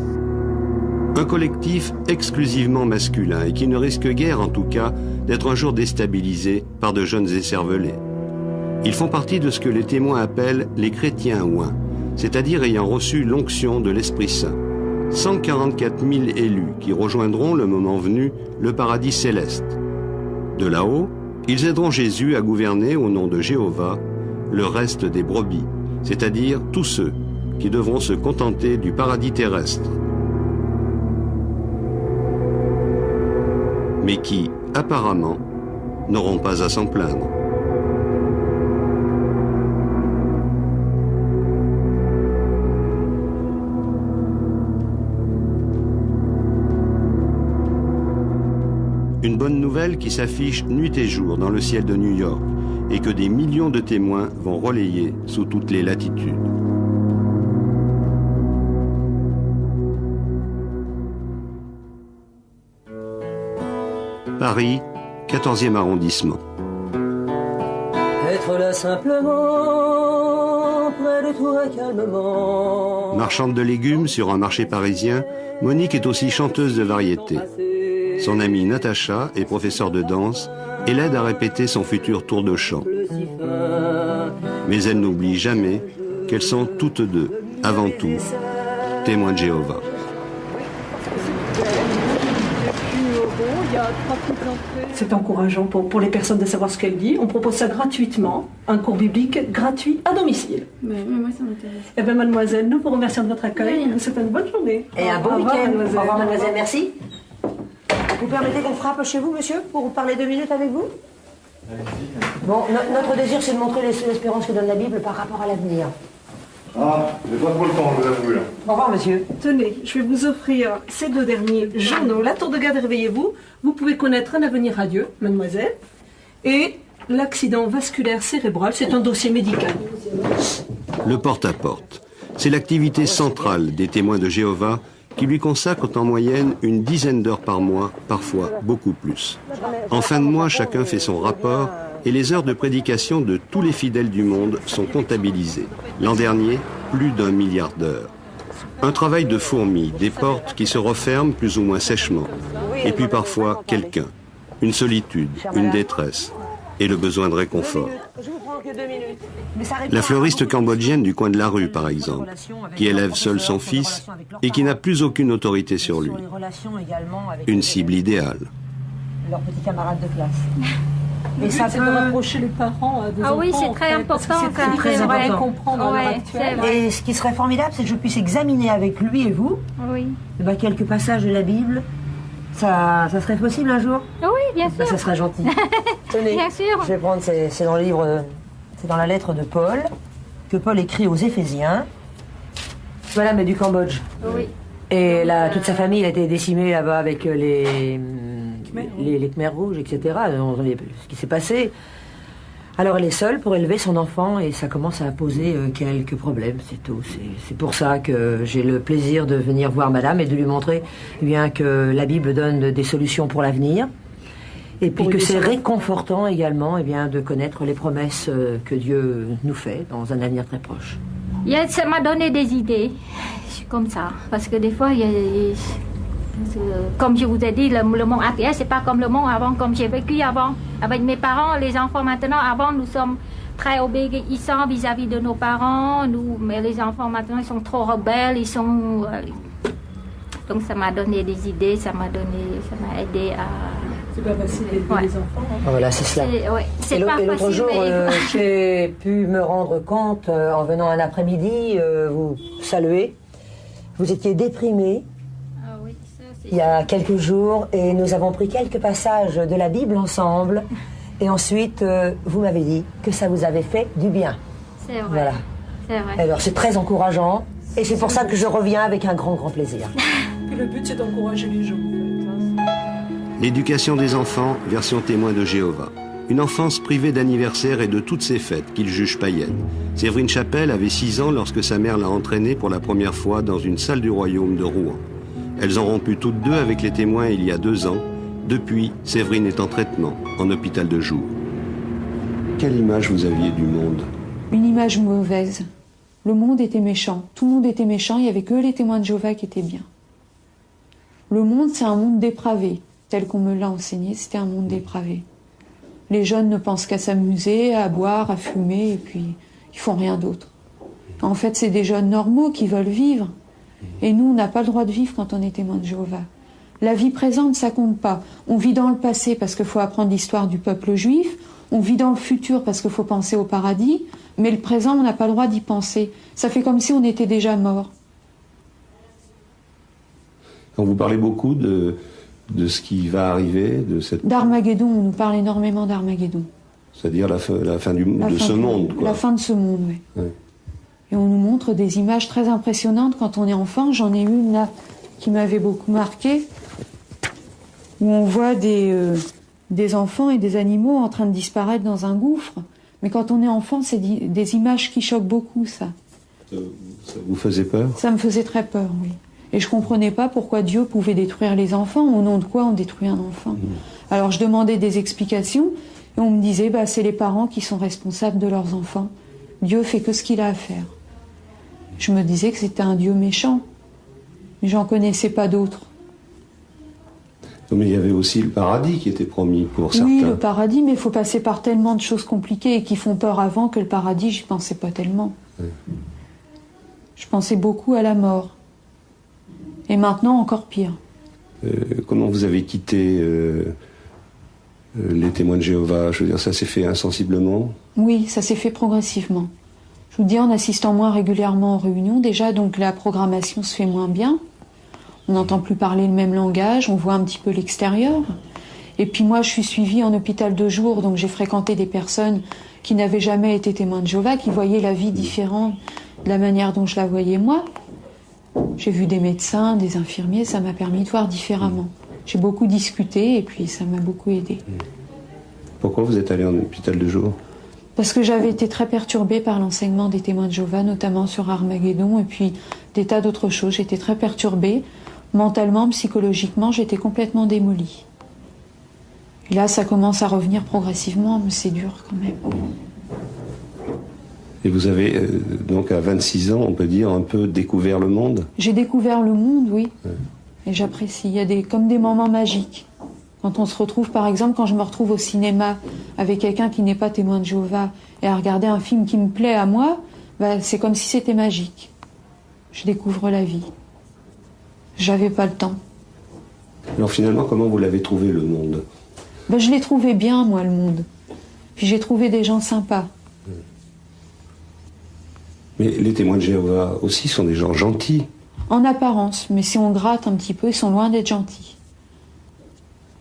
Un collectif exclusivement masculin et qui ne risque guère, en tout cas, d'être un jour déstabilisé par de jeunes écervelés. Ils font partie de ce que les témoins appellent les chrétiens ouins, c'est-à-dire ayant reçu l'onction de l'Esprit Saint. 144 000 élus qui rejoindront, le moment venu, le paradis céleste. De là-haut, ils aideront Jésus à gouverner au nom de Jéhovah le reste des brebis, c'est-à-dire tous ceux qui devront se contenter du paradis terrestre. Mais qui, apparemment, n'auront pas à s'en plaindre. Une bonne nouvelle qui s'affiche nuit et jour dans le ciel de New York et que des millions de témoins vont relayer sous toutes les latitudes. Paris, 14e arrondissement. Être là simplement près de toi calmement. Marchande de légumes sur un marché parisien, Monique est aussi chanteuse de variété. Son amie Natacha est professeure de danse et l'aide à répéter son futur tour de chant. Mais elle n'oublie jamais qu'elles sont toutes deux, avant tout, témoins de Jéhovah. C'est encourageant pour les personnes de savoir ce qu'elle dit. On propose ça gratuitement, un cours biblique gratuit à domicile. Mais moi, ça m'intéresse. Eh bien, mademoiselle, nous vous remercions de votre accueil. Nous souhaitons une bonne journée. Et un bon week-end. Au revoir, mademoiselle. Merci. Vous permettez qu'on frappe chez vous, monsieur, pour parler 2 minutes avec vous? Bon, notre désir, c'est de montrer l'espérance que donne la Bible par rapport à l'avenir. Ah, j'ai pas trop le temps, je vous avoue. Au revoir, monsieur. Tenez, je vais vous offrir ces 2 derniers journaux. La Tour de garde, réveillez-vous. Vous pouvez connaître un avenir radieux, mademoiselle. Et l'accident vasculaire cérébral, c'est un dossier médical. Le porte-à-porte, c'est l'activité centrale des témoins de Jéhovah qui lui consacrent en moyenne une dizaine d'heures par mois, parfois beaucoup plus. En fin de mois, chacun fait son rapport et les heures de prédication de tous les fidèles du monde sont comptabilisées. L'an dernier, plus d'1 milliard d'heures. Un travail de fourmi, des portes qui se referment plus ou moins sèchement. Et puis parfois, quelqu'un, une solitude, une détresse et le besoin de réconfort. La fleuriste cambodgienne du coin de la rue, par exemple, qui élève seule son fils et qui n'a plus aucune autorité sur lui. Une cible idéale. Leurs petits camarades de classe. Et ça peut rapprocher les parents des enfants. Ah oui, c'est très important. C'est très important. Comprendre à l'heure actuelle. Et ce qui serait formidable, c'est que je puisse examiner avec lui et vous quelques passages de la Bible. Ça serait possible un jour? Oui, bien sûr. Ça serait gentil. Tenez, bien sûr. Je vais prendre, c'est dans le livre, c'est dans la lettre de Paul, que Paul écrit aux Éphésiens. Madame est du Cambodge. Oui. Et là, toute sa famille a été décimée là-bas avec les Khmers rouges, etc. Ce qui s'est passé. Alors elle est seule pour élever son enfant et ça commence à poser quelques problèmes, c'est tout. C'est pour ça que j'ai le plaisir de venir voir madame et de lui montrer bien que la Bible donne des solutions pour l'avenir. Et puis que c'est réconfortant également bien, de connaître les promesses que Dieu nous fait dans un avenir très proche. Ça m'a donné des idées, comme ça. Parce que des fois, comme je vous ai dit, le monde actuel, c'est pas comme le monde avant, comme j'ai vécu avant. Avec mes parents, les enfants maintenant, avant, nous sommes très obéissants vis-à-vis de nos parents. Mais les enfants maintenant, ils sont trop rebelles, ils sont... donc ça m'a donné des idées, ça m'a aidé à... C'est pas facile d'élever les enfants. Hein. Voilà, c'est cela. Et l'autre jour, j'ai pu me rendre compte, en venant un après-midi, vous saluer, vous étiez déprimé. Il y a quelques jours, et nous avons pris quelques passages de la Bible ensemble, et ensuite, vous m'avez dit que ça vous avait fait du bien. C'est vrai. Voilà. C'est vrai. Alors, c'est très encourageant, et c'est pour ça que je reviens avec un grand, grand plaisir. Et le but, c'est d'encourager les gens. L'éducation des enfants, version témoin de Jéhovah. Une enfance privée d'anniversaire et de toutes ses fêtes qu'il juge païennes. Séverine Chapelle avait 6 ans lorsque sa mère l'a entraînée pour la première fois dans une salle du royaume de Rouen. Elles ont rompu toutes deux avec les témoins il y a 2 ans. Depuis, Séverine est en traitement, en hôpital de jour. Quelle image vous aviez du monde? Une image mauvaise. Le monde était méchant. Tout le monde était méchant, il n'y avait que les témoins de Jéhovah qui étaient bien. Le monde, c'est un monde dépravé. Tel qu'on me l'a enseigné, c'était un monde dépravé. Les jeunes ne pensent qu'à s'amuser, à boire, à fumer, et puis ils font rien d'autre. En fait, c'est des jeunes normaux qui veulent vivre. Et nous, on n'a pas le droit de vivre quand on est témoin de Jéhovah. La vie présente, ça compte pas. On vit dans le passé parce qu'il faut apprendre l'histoire du peuple juif. On vit dans le futur parce qu'il faut penser au paradis. Mais le présent, on n'a pas le droit d'y penser. Ça fait comme si on était déjà mort. Quand vous parlez beaucoup de ce qui va arriver, d'Armageddon, on nous parle énormément d'Armageddon. C'est-à-dire la fin de ce monde, quoi. La fin de ce monde, oui. Ouais. Et on nous montre des images très impressionnantes quand on est enfant. J'en ai une là qui m'avait beaucoup marqué, où on voit des enfants et des animaux en train de disparaître dans un gouffre. Mais quand on est enfant, c'est des images qui choquent beaucoup, ça. Ça vous faisait peur? Ça me faisait très peur, oui. Et je comprenais pas pourquoi Dieu pouvait détruire les enfants, au nom de quoi on détruit un enfant. Alors je demandais des explications, et on me disait, c'est les parents qui sont responsables de leurs enfants. Dieu fait que ce qu'il a à faire. Je me disais que c'était un Dieu méchant, mais j'en connaissais pas d'autres. Mais il y avait aussi le paradis qui était promis pour certains. Oui, le paradis, mais il faut passer par tellement de choses compliquées et qui font peur avant que le paradis, j'y pensais pas tellement. Je pensais beaucoup à la mort. Et maintenant, encore pire. Comment vous avez quitté les témoins de Jéhovah? Je veux dire, ça s'est fait insensiblement? Oui, ça s'est fait progressivement. Je vous dis, en assistant moins régulièrement aux réunions, déjà, donc la programmation se fait moins bien. On n'entend plus parler le même langage, on voit un petit peu l'extérieur. Et puis moi, je suis suivie en hôpital de jour, donc j'ai fréquenté des personnes qui n'avaient jamais été témoins de Jéhovah, qui voyaient la vie différente de la manière dont je la voyais moi. J'ai vu des médecins, des infirmiers, ça m'a permis de voir différemment. J'ai beaucoup discuté et puis ça m'a beaucoup aidé. Pourquoi vous êtes allé en hôpital de jour? Parce que j'avais été très perturbée par l'enseignement des témoins de Jéhovah, notamment sur Armageddon et puis des tas d'autres choses. J'étais très perturbée. Mentalement, psychologiquement, j'étais complètement démolie. Et là, ça commence à revenir progressivement, mais c'est dur quand même. Et vous avez, donc à 26 ans, on peut dire, un peu découvert le monde? J'ai découvert le monde, oui. Et j'apprécie. Il y a comme des moments magiques. Quand on se retrouve, par exemple, quand je me retrouve au cinéma avec quelqu'un qui n'est pas témoin de Jéhovah et à regarder un film qui me plaît à moi, bah, c'est comme si c'était magique. Je découvre la vie. J'avais pas le temps. Alors finalement, comment vous l'avez trouvé, le monde? Ben, je l'ai trouvé bien, moi, le monde. Puis j'ai trouvé des gens sympas. Mais les témoins de Jéhovah aussi sont des gens gentils. En apparence, mais si on gratte un petit peu, ils sont loin d'être gentils.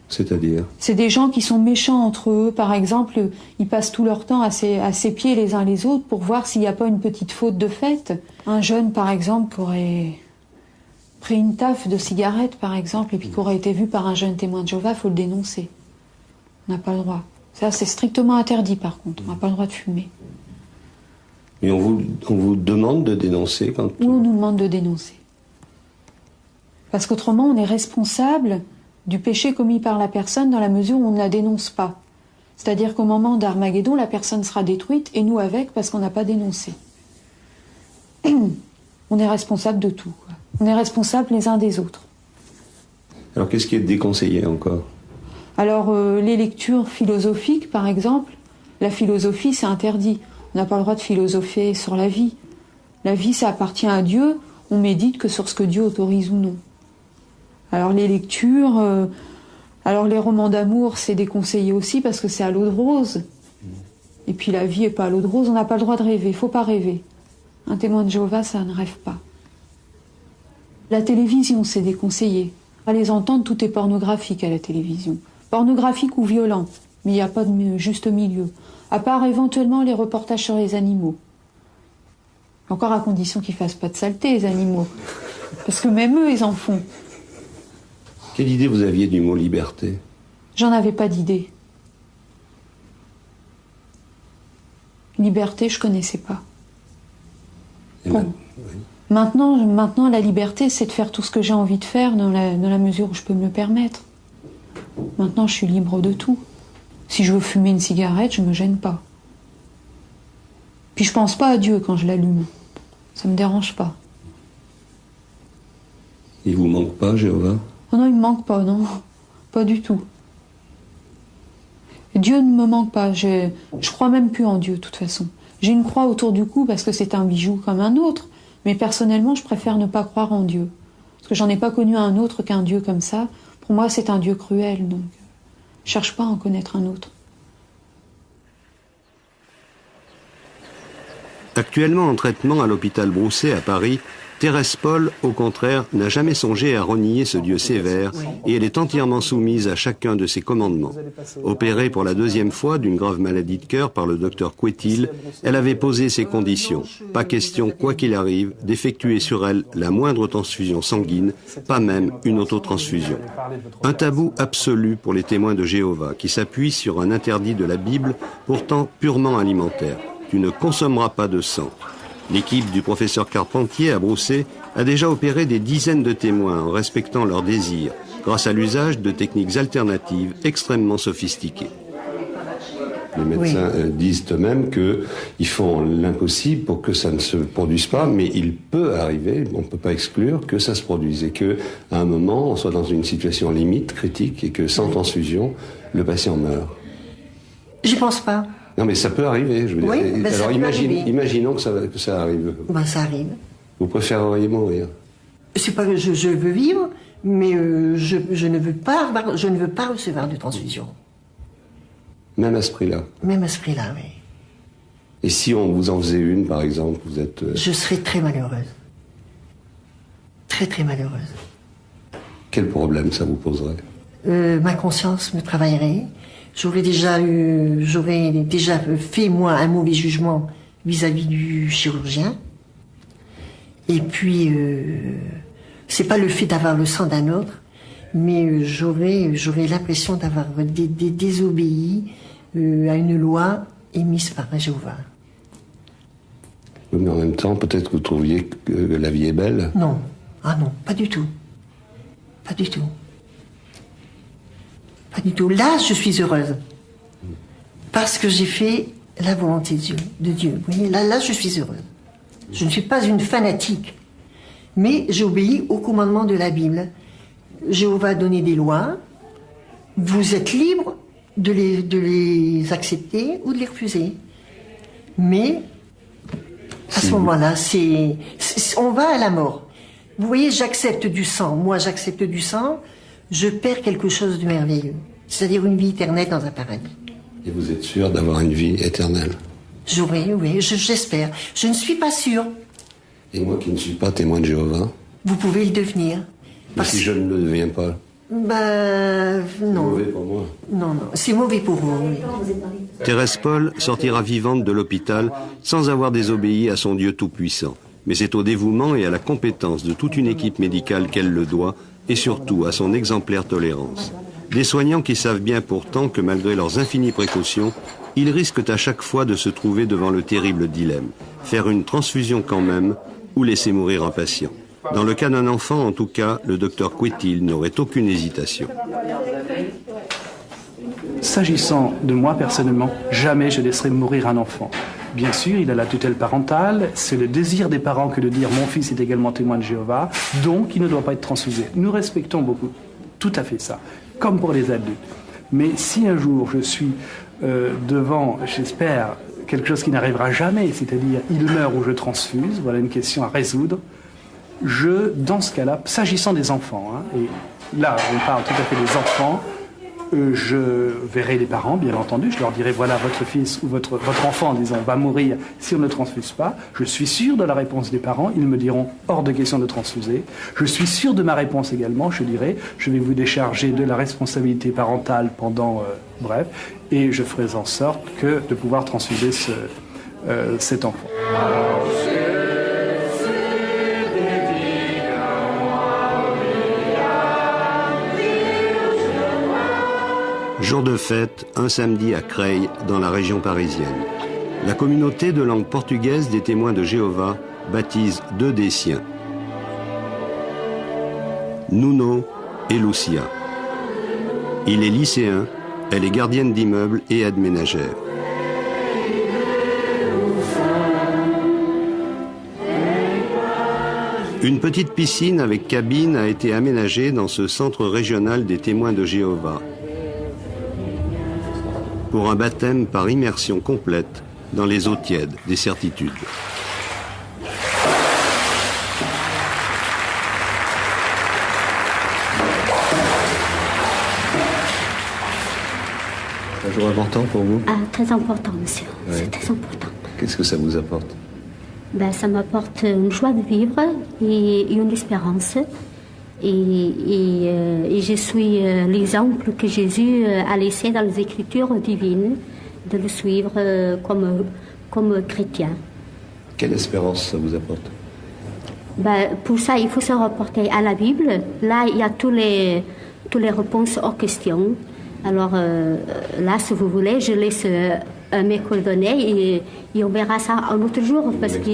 C'est-à-dire? C'est des gens qui sont méchants entre eux. Par exemple, ils passent tout leur temps à ses pieds les uns les autres pour voir s'il n'y a pas une petite faute de fait. Un jeune, par exemple, qui aurait pris une taffe de cigarette, par exemple, et puis qui aurait été vu par un jeune témoin de Jéhovah, il faut le dénoncer. On n'a pas le droit. Ça, c'est strictement interdit, par contre. On n'a pas le droit de fumer. Et on vous demande de dénoncer quand... Oui, on nous demande de dénoncer. Parce qu'autrement, on est responsable du péché commis par la personne dans la mesure où on ne la dénonce pas. C'est-à-dire qu'au moment d'Armageddon, la personne sera détruite et nous avec parce qu'on n'a pas dénoncé. On est responsable de tout, quoi. On est responsable les uns des autres. Alors qu'est-ce qui est déconseillé encore? Alors les lectures philosophiques, par exemple, la philosophie c'est interdit. On n'a pas le droit de philosopher sur la vie. La vie ça appartient à Dieu, on médite que sur ce que Dieu autorise ou non. Alors les lectures, alors les romans d'amour c'est déconseillé aussi parce que c'est à l'eau de rose. Et puis la vie est pas à l'eau de rose, on n'a pas le droit de rêver, il faut pas rêver. Un témoin de Jéhovah ça ne rêve pas. La télévision c'est déconseillé. À les entendre, tout est pornographique à la télévision. Pornographique ou violent, mais il n'y a pas de juste milieu. À part éventuellement les reportages sur les animaux. Encore à condition qu'ils ne fassent pas de saleté, les animaux. Parce que même eux, ils en font. Quelle idée vous aviez du mot liberté? J'en avais pas d'idée. Liberté, je connaissais pas. Bon. Maintenant, la liberté, c'est de faire tout ce que j'ai envie de faire dans la mesure où je peux me le permettre. Maintenant, je suis libre de tout. Si je veux fumer une cigarette, je me gêne pas. Puis je pense pas à Dieu quand je l'allume. Ça me dérange pas. Il vous manque pas, Jéhovah? Oh non, il me manque pas, non. Pas du tout. Dieu ne me manque pas. Je crois même plus en Dieu, de toute façon. J'ai une croix autour du cou parce que c'est un bijou comme un autre. Mais personnellement, je préfère ne pas croire en Dieu. Parce que j'en ai pas connu un autre qu'un Dieu comme ça. Pour moi, c'est un Dieu cruel, donc je cherche pas à en connaître un autre. Actuellement en traitement à l'hôpital Broussais à Paris, Thérèse Paul, au contraire, n'a jamais songé à renier ce Dieu sévère et elle est entièrement soumise à chacun de ses commandements. Opérée pour la 2e fois d'une grave maladie de cœur par le docteur Couetil, elle avait posé ses conditions. Pas question, quoi qu'il arrive, d'effectuer sur elle la moindre transfusion sanguine, pas même une autotransfusion. Un tabou absolu pour les témoins de Jéhovah qui s'appuient sur un interdit de la Bible, pourtant purement alimentaire. Tu ne consommeras pas de sang. L'équipe du professeur Carpentier à Broussais a déjà opéré des dizaines de témoins en respectant leurs désirs, grâce à l'usage de techniques alternatives extrêmement sophistiquées. Les médecins disent eux-mêmes qu'ils font l'impossible pour que ça ne se produise pas, mais il peut arriver, on ne peut pas exclure, que ça se produise et qu'à un moment, on soit dans une situation limite, critique, et que sans transfusion, le patient meurt. Je pense pas. Non, mais ça peut arriver. Je veux dire. Alors imaginons que ça arrive. Ben, ça arrive. Vous préféreriez mourir? C'est pas que je veux vivre, mais je ne veux pas recevoir de transfusion. Même à ce prix-là? Même à ce prix-là, oui. Et si on vous en faisait une, par exemple, vous êtes... Je serais très malheureuse. Très, très malheureuse. Quel problème ça vous poserait? Ma conscience me travaillerait. J'aurais déjà fait, moi, un mauvais jugement vis-à-vis du chirurgien. Et puis, c'est pas le fait d'avoir le sang d'un autre, mais j'aurais l'impression d'avoir désobéi à une loi émise par Jéhovah. Oui, mais en même temps, peut-être que vous trouviez que la vie est belle? Non. Ah non, pas du tout. Pas du tout. Pas du tout. Là, je suis heureuse. Parce que j'ai fait la volonté de Dieu. Vous voyez, là, je suis heureuse. Je ne suis pas une fanatique. Mais j'obéis au commandement de la Bible. Jéhovah a donné des lois. Vous êtes libre de les accepter ou de les refuser. Mais, à ce moment-là, on va à la mort. Vous voyez, j'accepte du sang. Moi, j'accepte du sang. Je perds quelque chose de merveilleux. C'est-à-dire une vie éternelle dans un paradis. Et vous êtes sûr d'avoir une vie éternelle? Oui, j'espère. Je ne suis pas sûre. Et moi qui ne suis pas témoin de Jéhovah? Vous pouvez le devenir. Mais si je ne le deviens pas? Ben, non. C'est mauvais pour moi. Non, c'est mauvais pour vous, oui. Thérèse Paul sortira vivante de l'hôpital sans avoir désobéi à son Dieu tout-puissant. Mais c'est au dévouement et à la compétence de toute une équipe médicale qu'elle le doit, et surtout à son exemplaire tolérance. Des soignants qui savent bien pourtant que malgré leurs infinies précautions, ils risquent à chaque fois de se trouver devant le terrible dilemme. Faire une transfusion quand même, ou laisser mourir un patient. Dans le cas d'un enfant, en tout cas, le docteur Quetil n'aurait aucune hésitation. S'agissant de moi personnellement, jamais je laisserai mourir un enfant. Bien sûr, il a la tutelle parentale, c'est le désir des parents que de dire mon fils est également témoin de Jéhovah, donc il ne doit pas être transfusé. Nous respectons beaucoup, tout à fait ça, comme pour les adultes. Mais si un jour je suis devant, j'espère, quelque chose qui n'arrivera jamais, c'est-à-dire il meurt ou je transfuse, voilà une question à résoudre, dans ce cas-là, s'agissant des enfants, et là on parle tout à fait des enfants, je verrai les parents, bien entendu, je leur dirai voilà votre fils ou votre enfant, disons, va mourir si on ne transfuse pas. Je suis sûr de la réponse des parents, ils me diront hors de question de transfuser. Je suis sûr de ma réponse également, je dirai je vais vous décharger de la responsabilité parentale pendant, et je ferai en sorte de pouvoir transfuser cet enfant. Jour de fête, un samedi à Creil, dans la région parisienne. La communauté de langue portugaise des témoins de Jéhovah baptise deux des siens, Nuno et Lucia. Il est lycéen, elle est gardienne d'immeuble et aide ménagère. Une petite piscine avec cabine a été aménagée dans ce centre régional des témoins de Jéhovah, pour un baptême par immersion complète dans les eaux tièdes des certitudes. C'est un jour important pour vous? Très important, monsieur. Ouais. C'est très important. Qu'est-ce que ça vous apporte? Ça m'apporte une joie de vivre et une espérance. Et je suis l'exemple que Jésus a laissé dans les Écritures divines, de le suivre comme chrétien. Quelle espérance ça vous apporte? Pour ça, il faut se rapporter à la Bible. Là, il y a toutes les réponses aux questions. Alors là, si vous voulez, je laisse mes coordonnées et on verra ça un autre jour parce que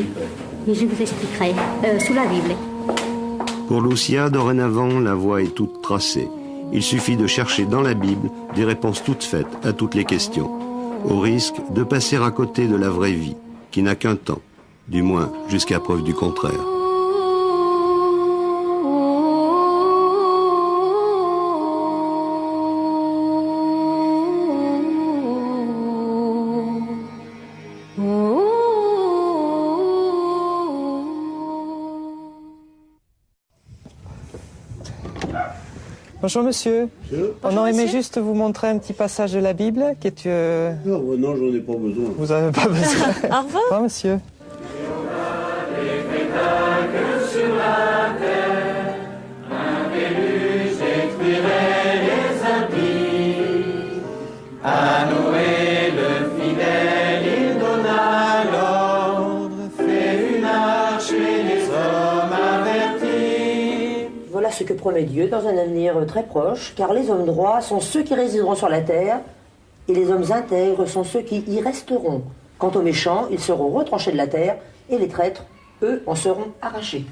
je vous expliquerai sous la Bible. Pour Lucia, dorénavant, la voie est toute tracée. Il suffit de chercher dans la Bible des réponses toutes faites à toutes les questions. au risque de passer à côté de la vraie vie, qui n'a qu'un temps, du moins jusqu'à preuve du contraire. Bonjour monsieur. On aurait aimé juste vous montrer un petit passage de la Bible qui est... Non, j'en ai pas besoin. Vous n'avez pas besoin. Au revoir. Au revoir monsieur. À Noé le fidèle, il donna l'ordre, fait une arche et les hommes avertis. Voilà ce que promet Dieu dans un avenir très proche, car les hommes droits sont ceux qui résideront sur la terre, et les hommes intègres sont ceux qui y resteront. Quant aux méchants, ils seront retranchés de la terre, et les traîtres, eux, en seront arrachés.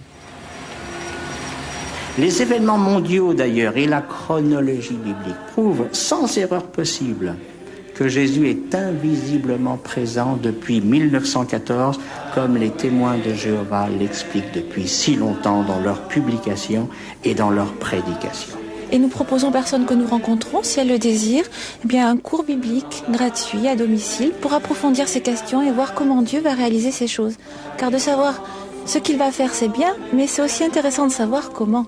Les événements mondiaux d'ailleurs et la chronologie biblique prouvent sans erreur possible que Jésus est invisiblement présent depuis 1914, comme les témoins de Jéhovah l'expliquent depuis si longtemps dans leurs publications et dans leurs prédications. Et nous proposons aux personnes que nous rencontrons, si elles le désirent, eh bien un cours biblique gratuit à domicile pour approfondir ces questions et voir comment Dieu va réaliser ces choses. Car de savoir ce qu'il va faire, c'est bien, mais c'est aussi intéressant de savoir comment.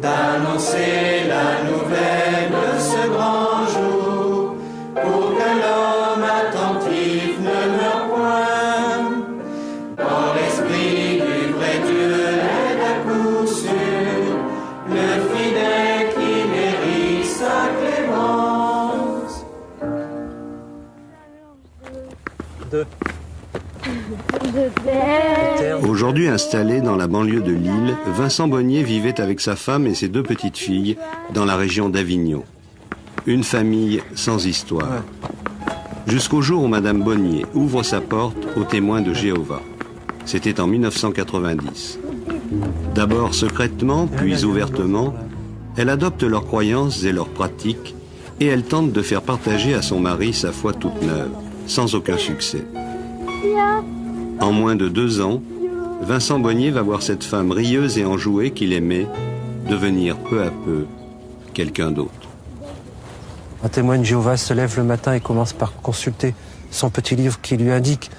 D'annoncer la nouvelle de ce grand jour, pour que l'homme attentif ne meure point. Dans l'esprit du vrai Dieu est à coup sûr, le fidèle qui mérite sa clémence. Aujourd'hui installé dans la banlieue de Lille, Vincent Bonnier vivait avec sa femme et ses deux petites filles dans la région d'Avignon. Une famille sans histoire. Jusqu'au jour où Madame Bonnier ouvre sa porte aux témoins de Jéhovah. C'était en 1990. D'abord secrètement, puis ouvertement, elle adopte leurs croyances et leurs pratiques et elle tente de faire partager à son mari sa foi toute neuve, sans aucun succès. En moins de 2 ans, Vincent Bonnier va voir cette femme rieuse et enjouée qu'il aimait devenir peu à peu quelqu'un d'autre. Un témoin de Jéhovah se lève le matin et commence par consulter son petit livre qui lui indique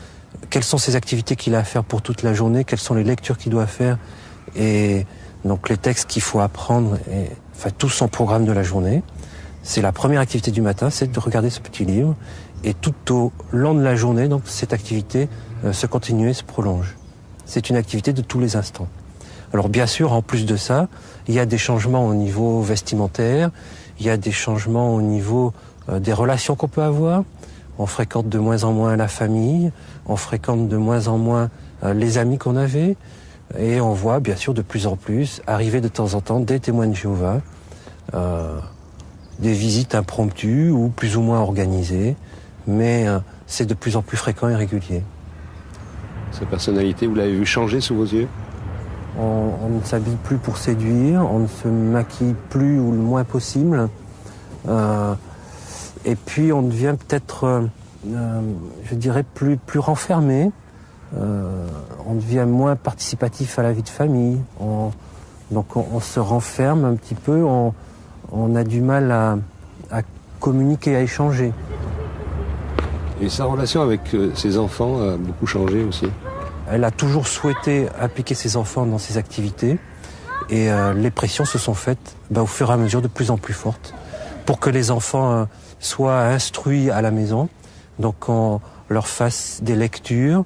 quelles sont ses activités qu'il a à faire pour toute la journée, quelles sont les lectures qu'il doit faire et donc les textes qu'il faut apprendre, et, enfin tout son programme de la journée. C'est la première activité du matin, c'est de regarder ce petit livre et tout au long de la journée, donc cette activité se continue et se prolonge. C'est une activité de tous les instants. Alors bien sûr, en plus de ça, il y a des changements au niveau vestimentaire, il y a des changements au niveau des relations qu'on peut avoir. On fréquente de moins en moins la famille, on fréquente de moins en moins les amis qu'on avait, et on voit bien sûr de plus en plus arriver de temps en temps des témoins de Jéhovah, des visites impromptues ou plus ou moins organisées, mais c'est de plus en plus fréquent et régulier. Sa personnalité, vous l'avez vu changer sous vos yeux ? On ne s'habille plus pour séduire, on ne se maquille plus ou le moins possible. Et puis on devient peut-être, je dirais, plus renfermé. On devient moins participatif à la vie de famille. Donc on se renferme un petit peu, on a du mal à communiquer, à échanger. Et sa relation avec ses enfants a beaucoup changé aussi. Elle a toujours souhaité impliquer ses enfants dans ses activités et les pressions se sont faites au fur et à mesure de plus en plus fortes pour que les enfants soient instruits à la maison. Donc qu'on leur fasse des lectures,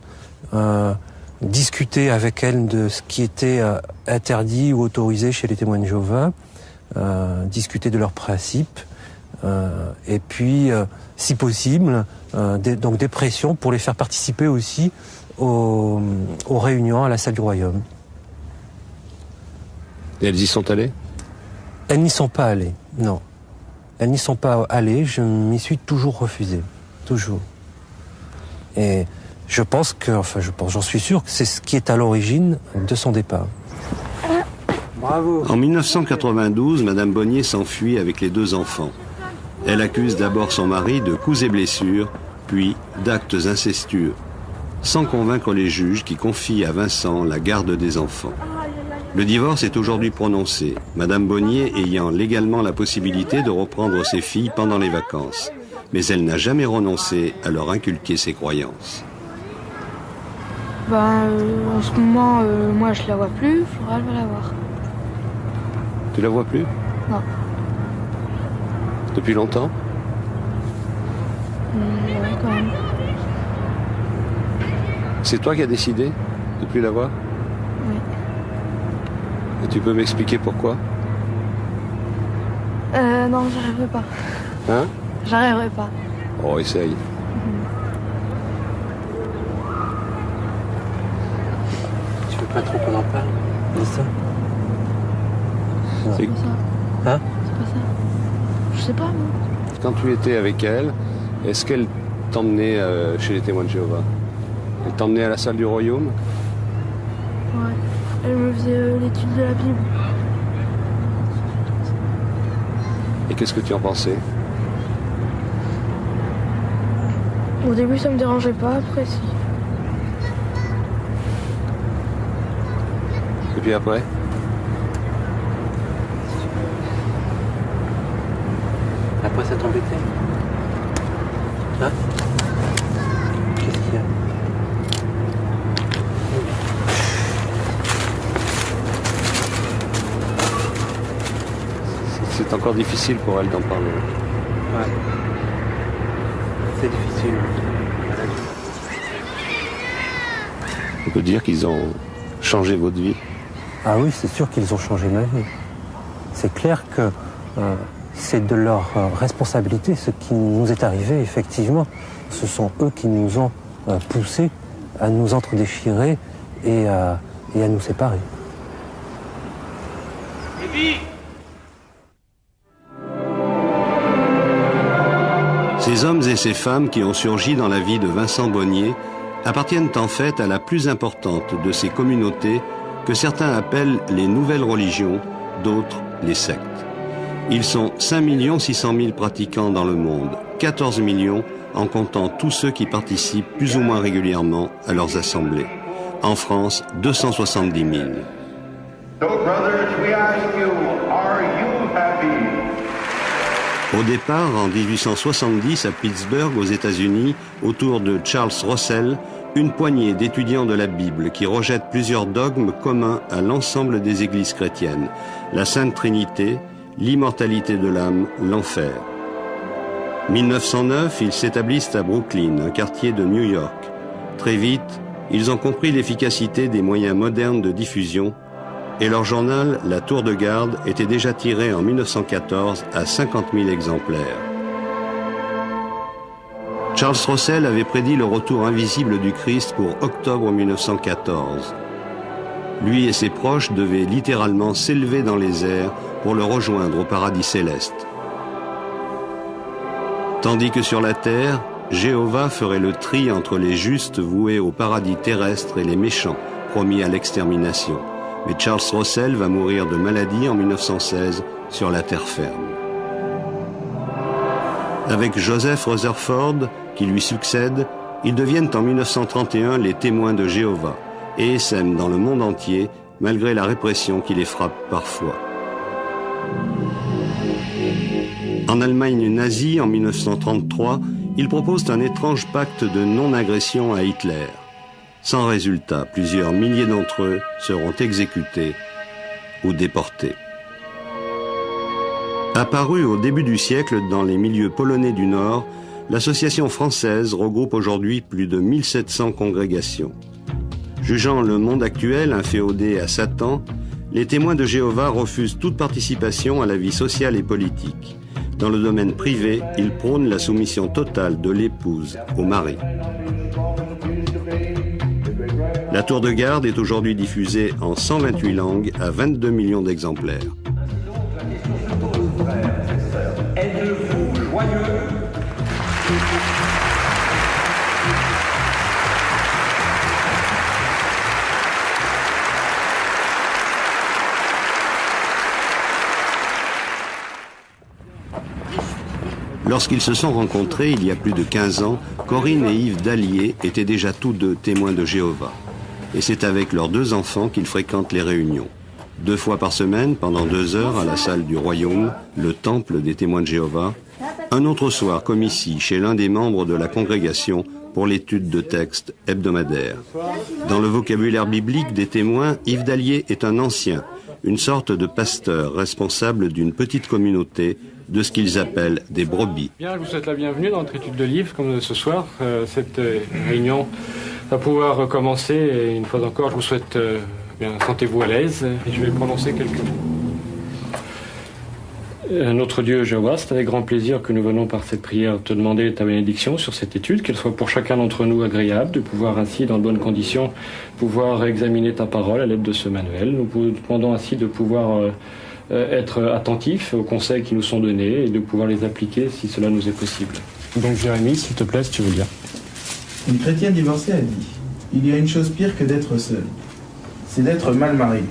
discuter avec elles de ce qui était interdit ou autorisé chez les témoins de Jéhovah, discuter de leurs principes et puis, si possible, donc des pressions pour les faire participer aussi aux réunions à la salle du royaume. Et elles y sont allées ? Elles n'y sont pas allées, non. Elles n'y sont pas allées, je m'y suis toujours refusé. Toujours. Et j'en suis sûr que c'est ce qui est à l'origine de son départ. Bravo. En 1992, Madame Bonnier s'enfuit avec les 2 enfants. Elle accuse d'abord son mari de coups et blessures, puis d'actes incestueux, sans convaincre les juges qui confient à Vincent la garde des enfants. Le divorce est aujourd'hui prononcé, Madame Bonnier ayant légalement la possibilité de reprendre ses filles pendant les vacances. Mais elle n'a jamais renoncé à leur inculquer ses croyances. En ce moment, moi je la vois plus, Flora elle va la voir. Tu la vois plus? Non. Depuis longtemps? Ouais, quand même. C'est toi qui as décidé de plus la voir? Oui. Et tu peux m'expliquer pourquoi? Non, j'arriverai pas. Hein? J'arriverai pas. Oh, essaye. Tu veux pas trop qu'on en parle de ça? C'est pas ça. Hein? C'est pas ça. Je sais pas, moi. Quand tu étais avec elle, est-ce qu'elle t'emmenait chez les témoins de Jéhovah? Elle t'emmenait à la salle du royaume? Ouais. Elle me faisait l'étude de la Bible. Et qu'est-ce que tu en pensais? Au début, ça me dérangeait pas, après, si. Et puis après? Après, ça t'embêtait? Hein? Qu'est-ce qu'il y a? C'est encore difficile pour elle d'en parler. Ouais. C'est difficile. On peut dire qu'ils ont changé votre vie? Ah oui, c'est sûr qu'ils ont changé ma vie. C'est clair que c'est de leur responsabilité ce qui nous est arrivé, effectivement. Ce sont eux qui nous ont poussés à nous entredéchirer et à nous séparer. Ces hommes et ces femmes qui ont surgi dans la vie de Vincent Bonnier appartiennent en fait à la plus importante de ces communautés que certains appellent les nouvelles religions, d'autres les sectes. Ils sont 5 600 000 pratiquants dans le monde, 14 millions en comptant tous ceux qui participent plus ou moins régulièrement à leurs assemblées. En France, 270 000. So, brothers, we ask you, are you happy? Au départ, en 1870, à Pittsburgh, aux États-Unis, autour de Charles Russell, une poignée d'étudiants de la Bible qui rejettent plusieurs dogmes communs à l'ensemble des églises chrétiennes. La Sainte Trinité, l'immortalité de l'âme, l'enfer. 1909, ils s'établissent à Brooklyn, un quartier de New York. Très vite, ils ont compris l'efficacité des moyens modernes de diffusion et leur journal, La Tour de Garde, était déjà tiré en 1914 à 50 000 exemplaires. Charles Russell avait prédit le retour invisible du Christ pour octobre 1914. Lui et ses proches devaient littéralement s'élever dans les airs pour le rejoindre au paradis céleste. Tandis que sur la terre, Jéhovah ferait le tri entre les justes voués au paradis terrestre et les méchants, promis à l'extermination. Mais Charles Russell va mourir de maladie en 1916 sur la terre ferme. Avec Joseph Rutherford, qui lui succède, ils deviennent en 1931 les témoins de Jéhovah et essaiment dans le monde entier, malgré la répression qui les frappe parfois. En Allemagne nazie, en 1933, ils proposent un étrange pacte de non-agression à Hitler. Sans résultat, plusieurs milliers d'entre eux seront exécutés ou déportés. Apparue au début du siècle dans les milieux polonais du Nord, l'association française regroupe aujourd'hui plus de 1700 congrégations. Jugeant le monde actuel inféodé à Satan, les témoins de Jéhovah refusent toute participation à la vie sociale et politique. Dans le domaine privé, ils prônent la soumission totale de l'épouse au mari. La Tour de Garde est aujourd'hui diffusée en 128 langues à 22 millions d'exemplaires. Lorsqu'ils se sont rencontrés il y a plus de 15 ans, Corinne et Yves Dallier étaient déjà tous deux témoins de Jéhovah. Et c'est avec leurs 2 enfants qu'ils fréquentent les réunions. 2 fois par semaine, pendant 2 heures, à la salle du Royaume, le temple des témoins de Jéhovah. Un autre soir, comme ici, chez l'un des membres de la congrégation, pour l'étude de textes hebdomadaires. Dans le vocabulaire biblique des témoins, Yves Dallier est un ancien, une sorte de pasteur responsable d'une petite communauté de ce qu'ils appellent des brebis. Bien, je vous souhaite la bienvenue dans notre étude de livres, comme ce soir. Cette réunion va pouvoir recommencer et une fois encore, je vous souhaite bien, sentez-vous à l'aise et je vais prononcer quelques mots. Notre Dieu Jéhovah, c'est avec grand plaisir que nous venons par cette prière te demander ta bénédiction sur cette étude, qu'elle soit pour chacun d'entre nous agréable, de pouvoir ainsi, dans de bonnes conditions, pouvoir examiner ta parole à l'aide de ce manuel. Nous demandons ainsi de pouvoir être attentifs aux conseils qui nous sont donnés et de pouvoir les appliquer si cela nous est possible. Donc Jérémie, s'il te plaît, si tu veux dire. Une chrétienne divorcée a dit « Il y a une chose pire que d'être seule, c'est d'être mal mariée. »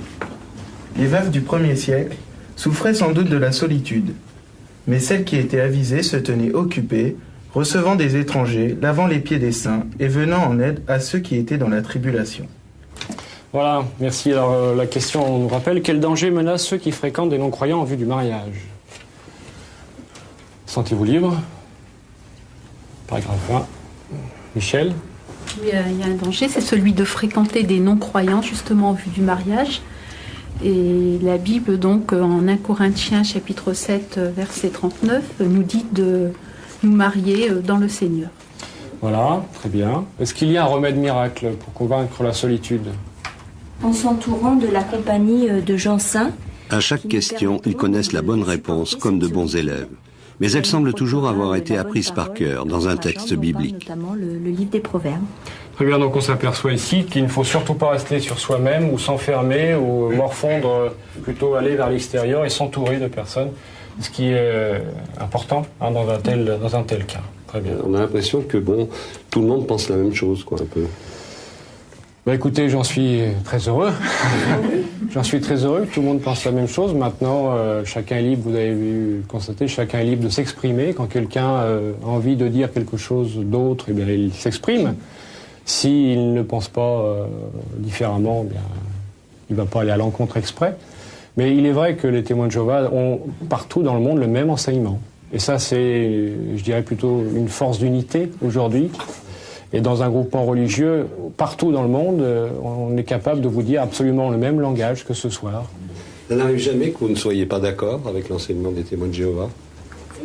Les veuves du 1er siècle souffraient sans doute de la solitude, mais celles qui étaient avisées se tenaient occupées, recevant des étrangers, lavant les pieds des saints et venant en aide à ceux qui étaient dans la tribulation. Voilà, merci. Alors la question nous rappelle, quel danger menace ceux qui fréquentent des non-croyants en vue du mariage? Sentez-vous libre? Paragraphe 1. Michel? Oui, il y a un danger, c'est celui de fréquenter des non-croyants justement en vue du mariage. Et la Bible, donc, en 1 Corinthiens, chapitre 7, verset 39, nous dit de nous marier dans le Seigneur. Voilà, très bien. Est-ce qu'il y a un remède miracle pour convaincre la solitude? En s'entourant de la compagnie de gens saints. À chaque question, ils connaissent la bonne réponse comme de bons élèves. Mais elle semble toujours avoir été apprise par cœur dans un texte biblique. Notamment le livre des Proverbes. Très bien, donc on s'aperçoit ici qu'il ne faut surtout pas rester sur soi-même ou s'enfermer ou morfondre, plutôt aller vers l'extérieur et s'entourer de personnes, ce qui est important dans un tel cas. Très bien. On a l'impression que tout le monde pense la même chose, quoi, un peu. Bah écoutez, j'en suis très heureux. J'en suis très heureux que tout le monde pense la même chose. Maintenant, chacun est libre, vous avez vu constater, chacun est libre de s'exprimer. Quand quelqu'un a envie de dire quelque chose d'autre, eh bien, il s'exprime. S'il ne pense pas différemment, bien, il ne va pas aller à l'encontre exprès. Mais il est vrai que les témoins de Jéhovah ont partout dans le monde le même enseignement. Et ça, c'est, je dirais, plutôt une force d'unité aujourd'hui. Et dans un groupement religieux, partout dans le monde, on est capable de vous dire absolument le même langage que ce soir. Ça n'arrive jamais que vous ne soyez pas d'accord avec l'enseignement des témoins de Jéhovah?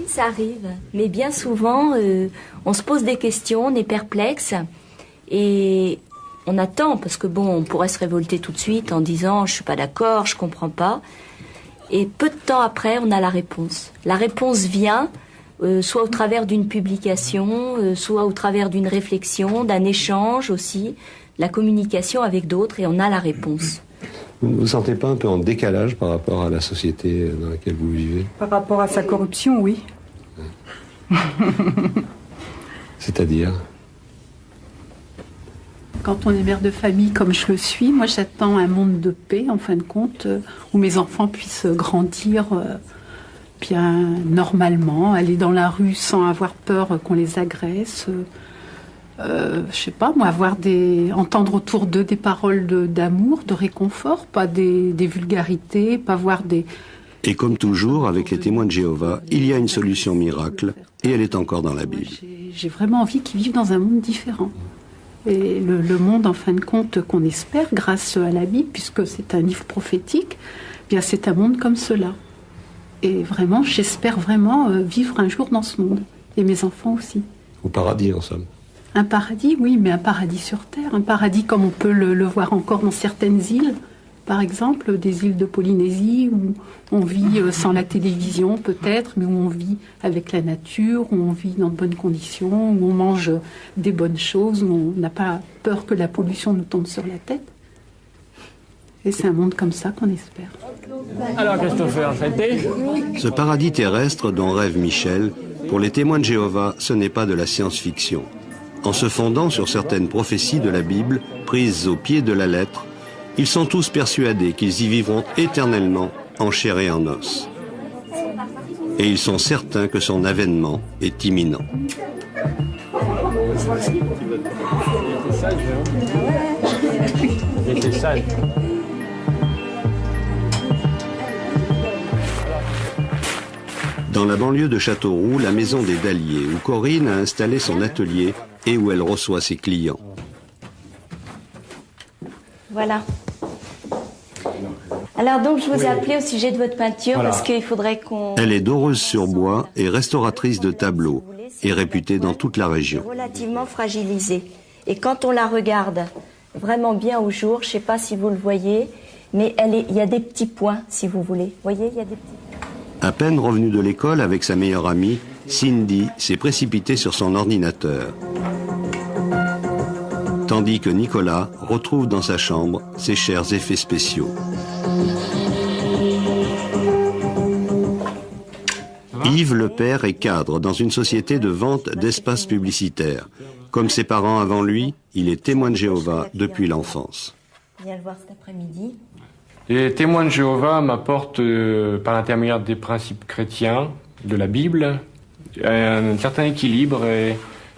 Ça arrive, mais bien souvent, on se pose des questions, on est perplexe. Et on attend, parce que on pourrait se révolter tout de suite en disant « je suis pas d'accord, je comprends pas ». Et peu de temps après, on a la réponse. La réponse vient soit au travers d'une publication, soit au travers d'une réflexion, d'un échange aussi, la communication avec d'autres, et on a la réponse. Vous ne vous sentez pas un peu en décalage par rapport à la société dans laquelle vous vivez? Par rapport à sa corruption, oui. C'est-à-dire? Quand on est mère de famille comme je le suis, moi j'attends un monde de paix, en fin de compte, où mes enfants puissent grandir bien normalement, aller dans la rue sans avoir peur qu'on les agresse. Je sais pas, moi, entendre autour d'eux des paroles d'amour, de réconfort, pas des vulgarités, pas voir des... Et comme toujours, avec les témoins de Jéhovah, il y a une solution miracle, et elle est encore dans la Bible. J'ai vraiment envie qu'ils vivent dans un monde différent. Et le monde, en fin de compte, qu'on espère, grâce à la Bible, puisque c'est un livre prophétique, bien c'est un monde comme cela. Et vraiment, j'espère vraiment vivre un jour dans ce monde. Et mes enfants aussi. Au paradis, en somme. Un paradis, oui, mais un paradis sur Terre. Un paradis comme on peut le voir encore dans certaines îles. Par exemple, des îles de Polynésie, où on vit sans la télévision peut-être, mais où on vit avec la nature, où on vit dans de bonnes conditions, où on mange des bonnes choses, où on n'a pas peur que la pollution nous tombe sur la tête. Et c'est un monde comme ça qu'on espère. Alors, Christopher, ça a été ? Ce paradis terrestre dont rêve Michel, pour les témoins de Jéhovah, ce n'est pas de la science-fiction. En se fondant sur certaines prophéties de la Bible, prises au pied de la lettre, ils sont tous persuadés qu'ils y vivront éternellement, en chair et en os. et ils sont certains que son avènement est imminent. Il était sage. Dans la banlieue de Châteauroux, la maison des Dalliers, où Corinne a installé son atelier et où elle reçoit ses clients. Voilà. Alors donc je vous ai appelé au sujet de votre peinture parce qu'il faudrait qu'on... Elle est d'Oreuse-sur-Bois et restauratrice de tableaux et réputée dans toute la région. Relativement fragilisée. Et quand on la regarde vraiment bien au jour, je ne sais pas si vous le voyez, mais il y a des petits points, si vous voulez. Vous voyez, il y a des petits points. À peine revenue de l'école avec sa meilleure amie, Cindy s'est précipitée sur son ordinateur. Tandis que Nicolas retrouve dans sa chambre ses chers effets spéciaux. Yves le père est cadre dans une société de vente d'espaces publicitaires. Comme ses parents avant lui, il est témoin de Jéhovah depuis l'enfance. Viens le voir cet après-midi. Les témoins de Jéhovah m'apportent, par l'intermédiaire des principes chrétiens, de la Bible, un certain équilibre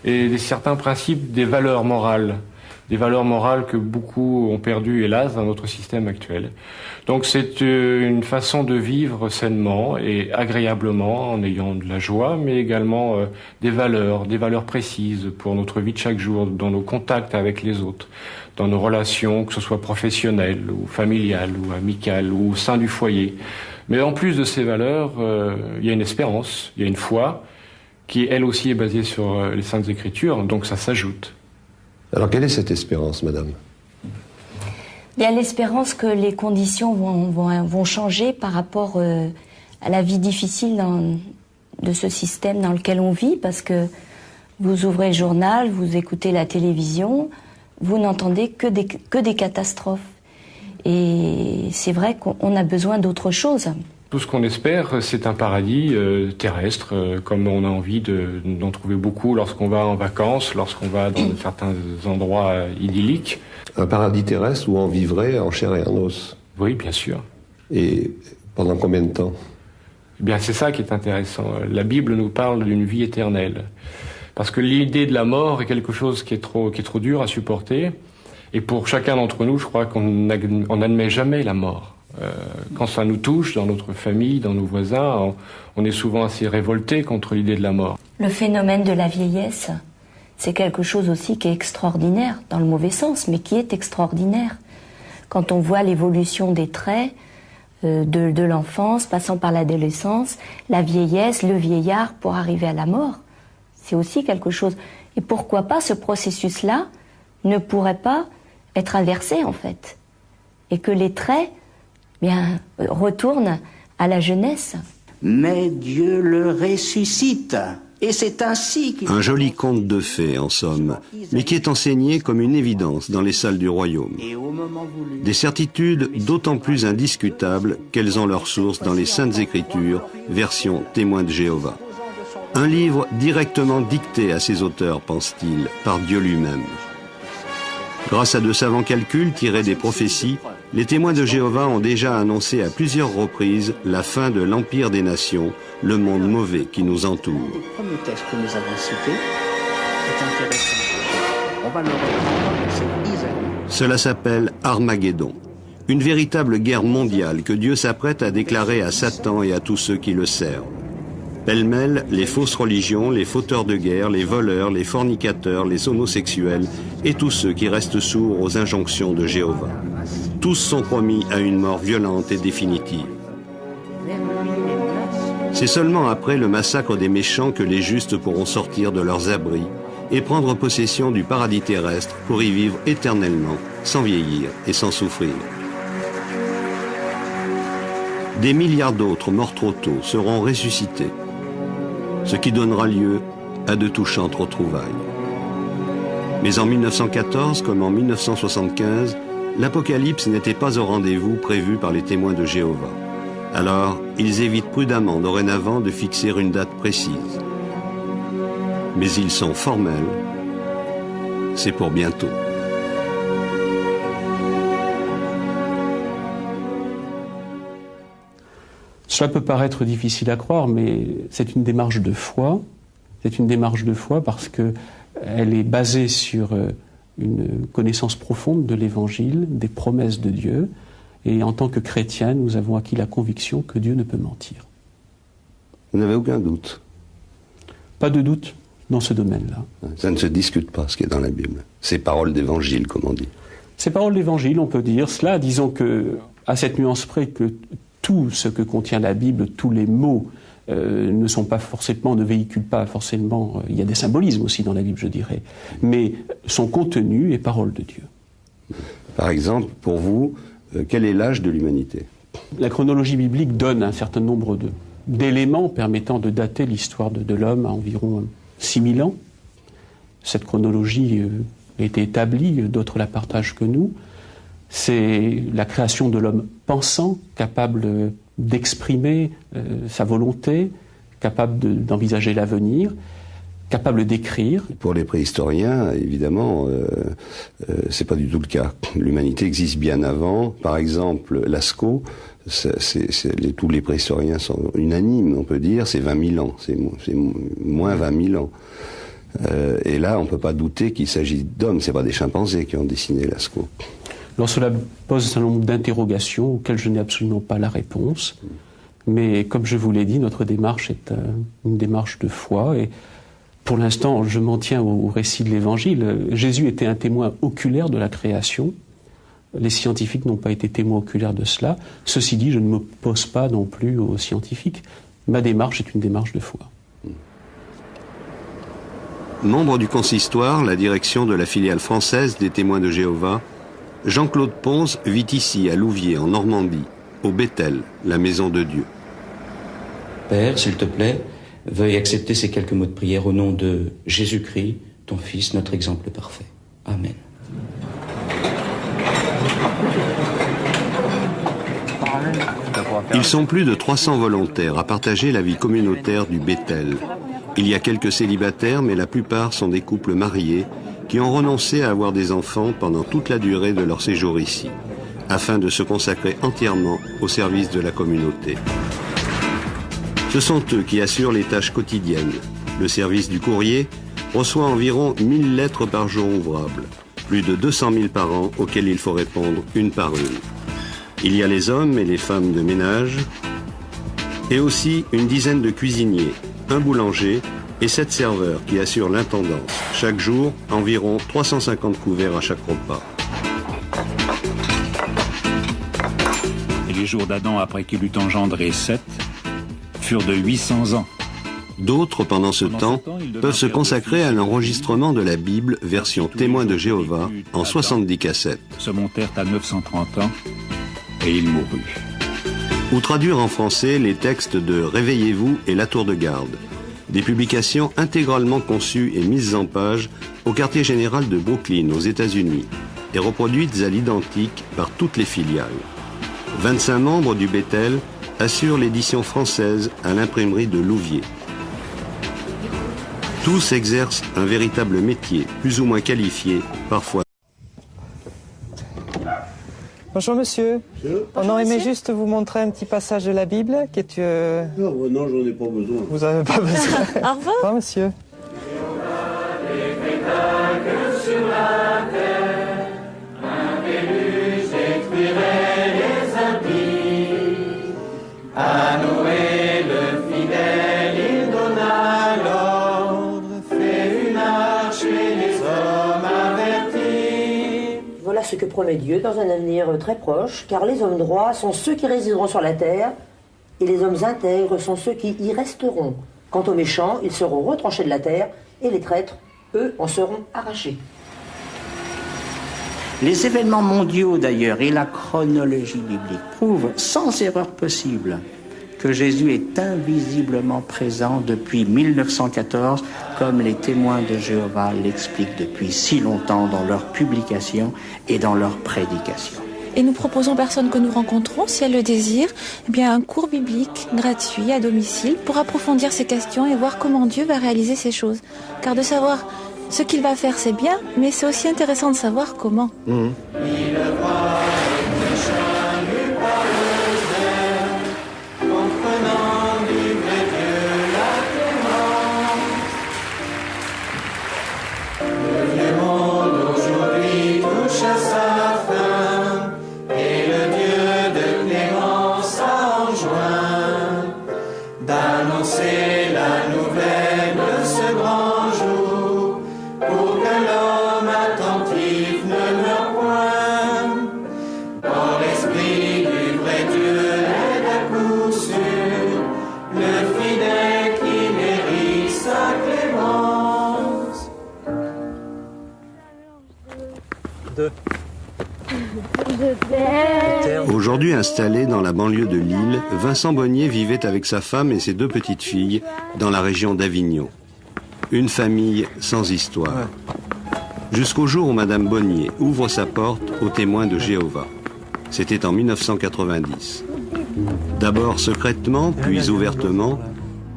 et certains principes des valeurs morales. Des valeurs morales que beaucoup ont perdues, hélas, dans notre système actuel. Donc c'est une façon de vivre sainement et agréablement, en ayant de la joie, mais également des valeurs précises pour notre vie de chaque jour, dans nos contacts avec les autres, dans nos relations, que ce soit professionnelles ou familiales ou amicales ou au sein du foyer. Mais en plus de ces valeurs, il y a une espérance, il y a une foi, qui elle aussi est basée sur les Saintes Écritures, donc ça s'ajoute. Alors quelle est cette espérance, madame ? Il y a l'espérance que les conditions vont changer par rapport à la vie difficile de ce système dans lequel on vit, parce que vous ouvrez le journal, vous écoutez la télévision, vous n'entendez que des catastrophes. Et c'est vrai qu'on a besoin d'autre chose. Tout ce qu'on espère, c'est un paradis terrestre, comme on a envie d'en trouver beaucoup lorsqu'on va en vacances, lorsqu'on va dans certains endroits idylliques. Un paradis terrestre où on vivrait en chair et en os. Oui, bien sûr. Et pendant combien de temps ? Eh bien, c'est ça qui est intéressant. La Bible nous parle d'une vie éternelle. Parce que l'idée de la mort est quelque chose qui est trop dur à supporter. Et pour chacun d'entre nous, je crois qu'on n'admet jamais la mort. Quand ça nous touche, dans notre famille, dans nos voisins, on est souvent assez révolté contre l'idée de la mort. Le phénomène de la vieillesse, c'est quelque chose aussi qui est extraordinaire, dans le mauvais sens, mais qui est extraordinaire. Quand on voit l'évolution des traits de l'enfance, passant par l'adolescence, la vieillesse, le vieillard, pour arriver à la mort, c'est aussi quelque chose. Et pourquoi pas ce processus-là ne pourrait pas être inversé, en fait, et que les traits retournent à la jeunesse. Mais Dieu le ressuscite. Et c'est ainsi qu'il... Un joli conte de fées, en somme, mais qui est enseigné comme une évidence dans les salles du royaume. Des certitudes d'autant plus indiscutables qu'elles ont leur source dans les Saintes Écritures, version témoin de Jéhovah. Un livre directement dicté à ses auteurs, pense-t-il, par Dieu lui-même. Grâce à de savants calculs tirés des prophéties, les témoins de Jéhovah ont déjà annoncé à plusieurs reprises la fin de l'Empire des Nations, le monde mauvais qui nous entoure. Le premier texte que nous avons cité est intéressant. On va le reprendre, c'est Isaïe. Cela s'appelle Armageddon, une véritable guerre mondiale que Dieu s'apprête à déclarer à Satan et à tous ceux qui le servent. Pêle-mêle, les fausses religions, les fauteurs de guerre, les voleurs, les fornicateurs, les homosexuels et tous ceux qui restent sourds aux injonctions de Jéhovah. Tous sont promis à une mort violente et définitive. C'est seulement après le massacre des méchants que les justes pourront sortir de leurs abris et prendre possession du paradis terrestre pour y vivre éternellement, sans vieillir et sans souffrir. Des milliards d'autres morts trop tôt seront ressuscités, ce qui donnera lieu à de touchantes retrouvailles. Mais en 1914, comme en 1975, l'Apocalypse n'était pas au rendez-vous prévu par les témoins de Jéhovah. Alors, ils évitent prudemment dorénavant de fixer une date précise. Mais ils sont formels. C'est pour bientôt. Cela peut paraître difficile à croire, mais c'est une démarche de foi. C'est une démarche de foi parce qu'elle est basée sur une connaissance profonde de l'Évangile, des promesses de Dieu. Et en tant que chrétiens, nous avons acquis la conviction que Dieu ne peut mentir. Vous n'avez aucun doute? Pas de doute dans ce domaine-là. Ça ne se discute pas, ce qui est dans la Bible. C'est paroles d'évangile, comme on dit. C'est paroles d'évangile, on peut dire cela. Disons que, à cette nuance près, que tout ce que contient la Bible, tous les mots, ne sont pas forcément, ne véhiculent pas forcément. Il y a des symbolismes aussi dans la Bible, je dirais. Mais son contenu est parole de Dieu. Par exemple, pour vous, quel est l'âge de l'humanité? La chronologie biblique donne un certain nombre d'éléments permettant de dater l'histoire de l'homme à environ 6000 ans. Cette chronologie a été établie, d'autres la partagent que nous. C'est la création de l'homme pensant, capable d'exprimer sa volonté, capable d'envisager l'avenir, capable d'écrire. Pour les préhistoriens, évidemment, c'est pas du tout le cas. L'humanité existe bien avant. Par exemple, Lascaux, tous les préhistoriens sont unanimes, on peut dire, c'est 20 000 ans, c'est moins 20 000 ans. Et là, on ne peut pas douter qu'il s'agit d'hommes, c'est pas des chimpanzés qui ont dessiné Lascaux. Alors cela pose un nombre d'interrogations auxquelles je n'ai absolument pas la réponse. Mais comme je vous l'ai dit, notre démarche est une démarche de foi. Et pour l'instant, je m'en tiens au récit de l'Évangile. Jésus était un témoin oculaire de la création. Les scientifiques n'ont pas été témoins oculaires de cela. Ceci dit, je ne m'oppose pas non plus aux scientifiques. Ma démarche est une démarche de foi. Membre du consistoire, la direction de la filiale française des Témoins de Jéhovah, Jean-Claude Ponce vit ici, à Louviers, en Normandie, au Bethel, la maison de Dieu. Père, s'il te plaît, veuille accepter ces quelques mots de prière au nom de Jésus-Christ, ton Fils, notre exemple parfait. Amen. Ils sont plus de 300 volontaires à partager la vie communautaire du Bethel. Il y a quelques célibataires, mais la plupart sont des couples mariés qui ont renoncé à avoir des enfants pendant toute la durée de leur séjour ici, afin de se consacrer entièrement au service de la communauté. Ce sont eux qui assurent les tâches quotidiennes. Le service du courrier reçoit environ 1000 lettres par jour ouvrables, plus de 200 000 par an auxquelles il faut répondre une par une. Il y a les hommes et les femmes de ménage, et aussi une dizaine de cuisiniers, un boulanger et 7 serveurs qui assurent l'intendance. Chaque jour, environ 350 couverts à chaque repas. Et les jours d'Adam après qu'il eut engendré Seth furent de 800 ans. D'autres, pendant ce temps, peuvent se consacrer à l'enregistrement de la Bible version Témoins de Jéhovah en 70 cassettes. Se montèrent à 930 ans et il mourut. Ou traduire en français les textes de Réveillez-vous et La Tour de Garde. Des publications intégralement conçues et mises en page au quartier général de Brooklyn, aux États-Unis, et reproduites à l'identique par toutes les filiales. 25 membres du Bethel assurent l'édition française à l'imprimerie de Louviers. Tous exercent un véritable métier, plus ou moins qualifié, parfois. Bonjour monsieur. On aurait aimé juste vous montrer un petit passage de la Bible qui est... Non, j'en ai pas besoin. Vous n'avez pas besoin. Au revoir. Au revoir monsieur. À Noé le fidèle, il donna l'ordre, fait une arche et les hommes avertis. Voilà ce que promet Dieu dans un avenir très proche, car les hommes droits sont ceux qui résideront sur la terre, et les hommes intègres sont ceux qui y resteront. Quant aux méchants, ils seront retranchés de la terre, et les traîtres, eux, en seront arrachés. Les événements mondiaux d'ailleurs et la chronologie biblique prouvent sans erreur possible que Jésus est invisiblement présent depuis 1914, comme les témoins de Jéhovah l'expliquent depuis si longtemps dans leurs publications et dans leurs prédications. Et nous proposons aux personnes que nous rencontrons, si elles le désirent, eh bien un cours biblique gratuit à domicile pour approfondir ces questions et voir comment Dieu va réaliser ces choses. Car de savoir ce qu'il va faire, c'est bien, mais c'est aussi intéressant de savoir comment. Comprenez 2. Aujourd'hui installé dans la banlieue de Lille, Vincent Bonnier vivait avec sa femme et ses 2 petites filles dans la région d'Avignon. Une famille sans histoire. Jusqu'au jour où Madame Bonnier ouvre sa porte aux témoins de Jéhovah. C'était en 1990. D'abord secrètement, puis ouvertement,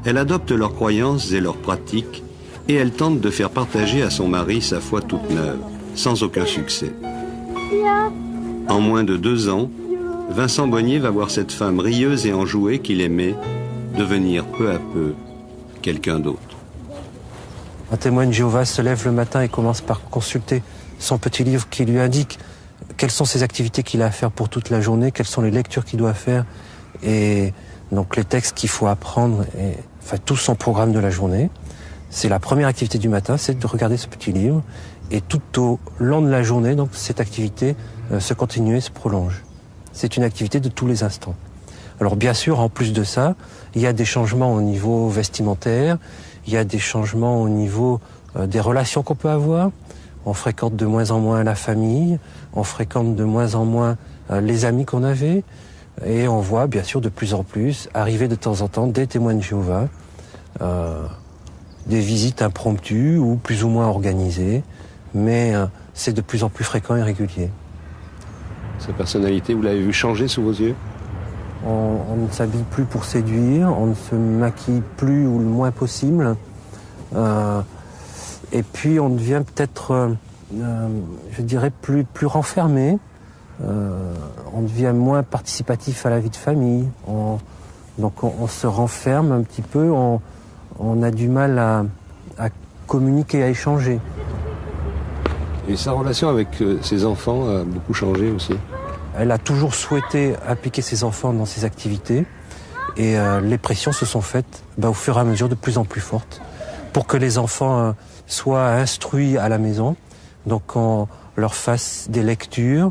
elle adopte leurs croyances et leurs pratiques et elle tente de faire partager à son mari sa foi toute neuve, sans aucun succès. En moins de 2 ans, Vincent Bonnier va voir cette femme rieuse et enjouée qu'il aimait devenir peu à peu quelqu'un d'autre. Un témoin de Jéhovah se lève le matin et commence par consulter son petit livre qui lui indique quelles sont ses activités qu'il a à faire pour toute la journée, quelles sont les lectures qu'il doit faire et donc les textes qu'il faut apprendre, et, enfin tout son programme de la journée. C'est la première activité du matin, c'est de regarder ce petit livre et tout au long de la journée, donc cette activité se continue et se prolonge. C'est une activité de tous les instants. Alors bien sûr, en plus de ça, il y a des changements au niveau vestimentaire, il y a des changements au niveau des relations qu'on peut avoir. On fréquente de moins en moins la famille, on fréquente de moins en moins les amis qu'on avait, et on voit bien sûr de plus en plus arriver de temps en temps des témoins de Jéhovah, des visites impromptues ou plus ou moins organisées, mais c'est de plus en plus fréquent et régulier. Sa personnalité, vous l'avez vu changer sous vos yeux ? On ne s'habille plus pour séduire, on ne se maquille plus ou le moins possible. Et puis on devient peut-être, je dirais, plus renfermé. On devient moins participatif à la vie de famille. Donc on se renferme un petit peu, on a du mal à communiquer, à échanger. Et sa relation avec ses enfants a beaucoup changé aussi. Elle a toujours souhaité impliquer ses enfants dans ses activités et les pressions se sont faites au fur et à mesure de plus en plus fortes pour que les enfants soient instruits à la maison. Donc on leur fasse des lectures,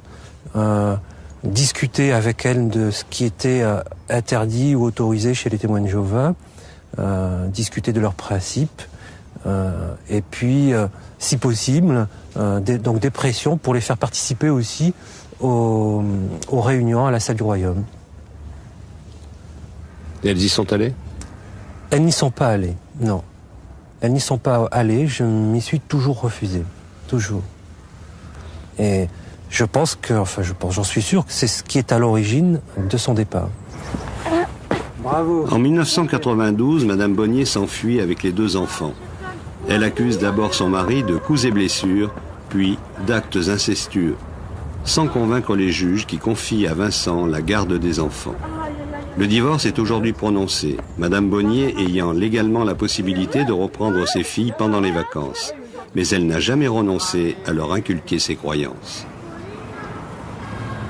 discuter avec elles de ce qui était interdit ou autorisé chez les témoins de Jéhovah, discuter de leurs principes et puis, si possible, donc des pressions pour les faire participer aussi aux réunions à la salle du royaume. Et elles y sont allées ? Elles n'y sont pas allées, non. Elles n'y sont pas allées, je m'y suis toujours refusé. Toujours. Et je pense que, j'en suis sûr que c'est ce qui est à l'origine de son départ. Bravo. En 1992, Madame Bonnier s'enfuit avec les 2 enfants. Elle accuse d'abord son mari de coups et blessures, puis d'actes incestueux, sans convaincre les juges qui confient à Vincent la garde des enfants. Le divorce est aujourd'hui prononcé, Madame Bonnier ayant légalement la possibilité de reprendre ses filles pendant les vacances. Mais elle n'a jamais renoncé à leur inculquer ses croyances.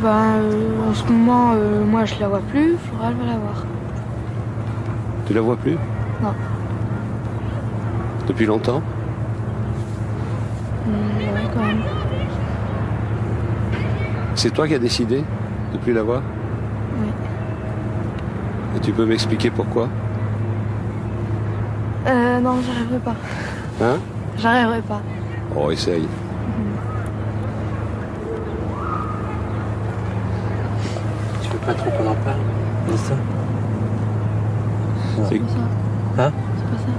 En ce moment, moi je la vois plus, Flora elle va la voir. Tu la vois plus ? Non. Depuis longtemps ? Ouais, quand même. C'est toi qui as décidé de plus la voir ? Oui. Et tu peux m'expliquer pourquoi ? Non, j'arriverai pas. Hein ? J'arriverai pas. Oh, essaye. Tu veux pas trop qu'on en parle de ça ? C'est pas ça. Hein ? C'est pas ça.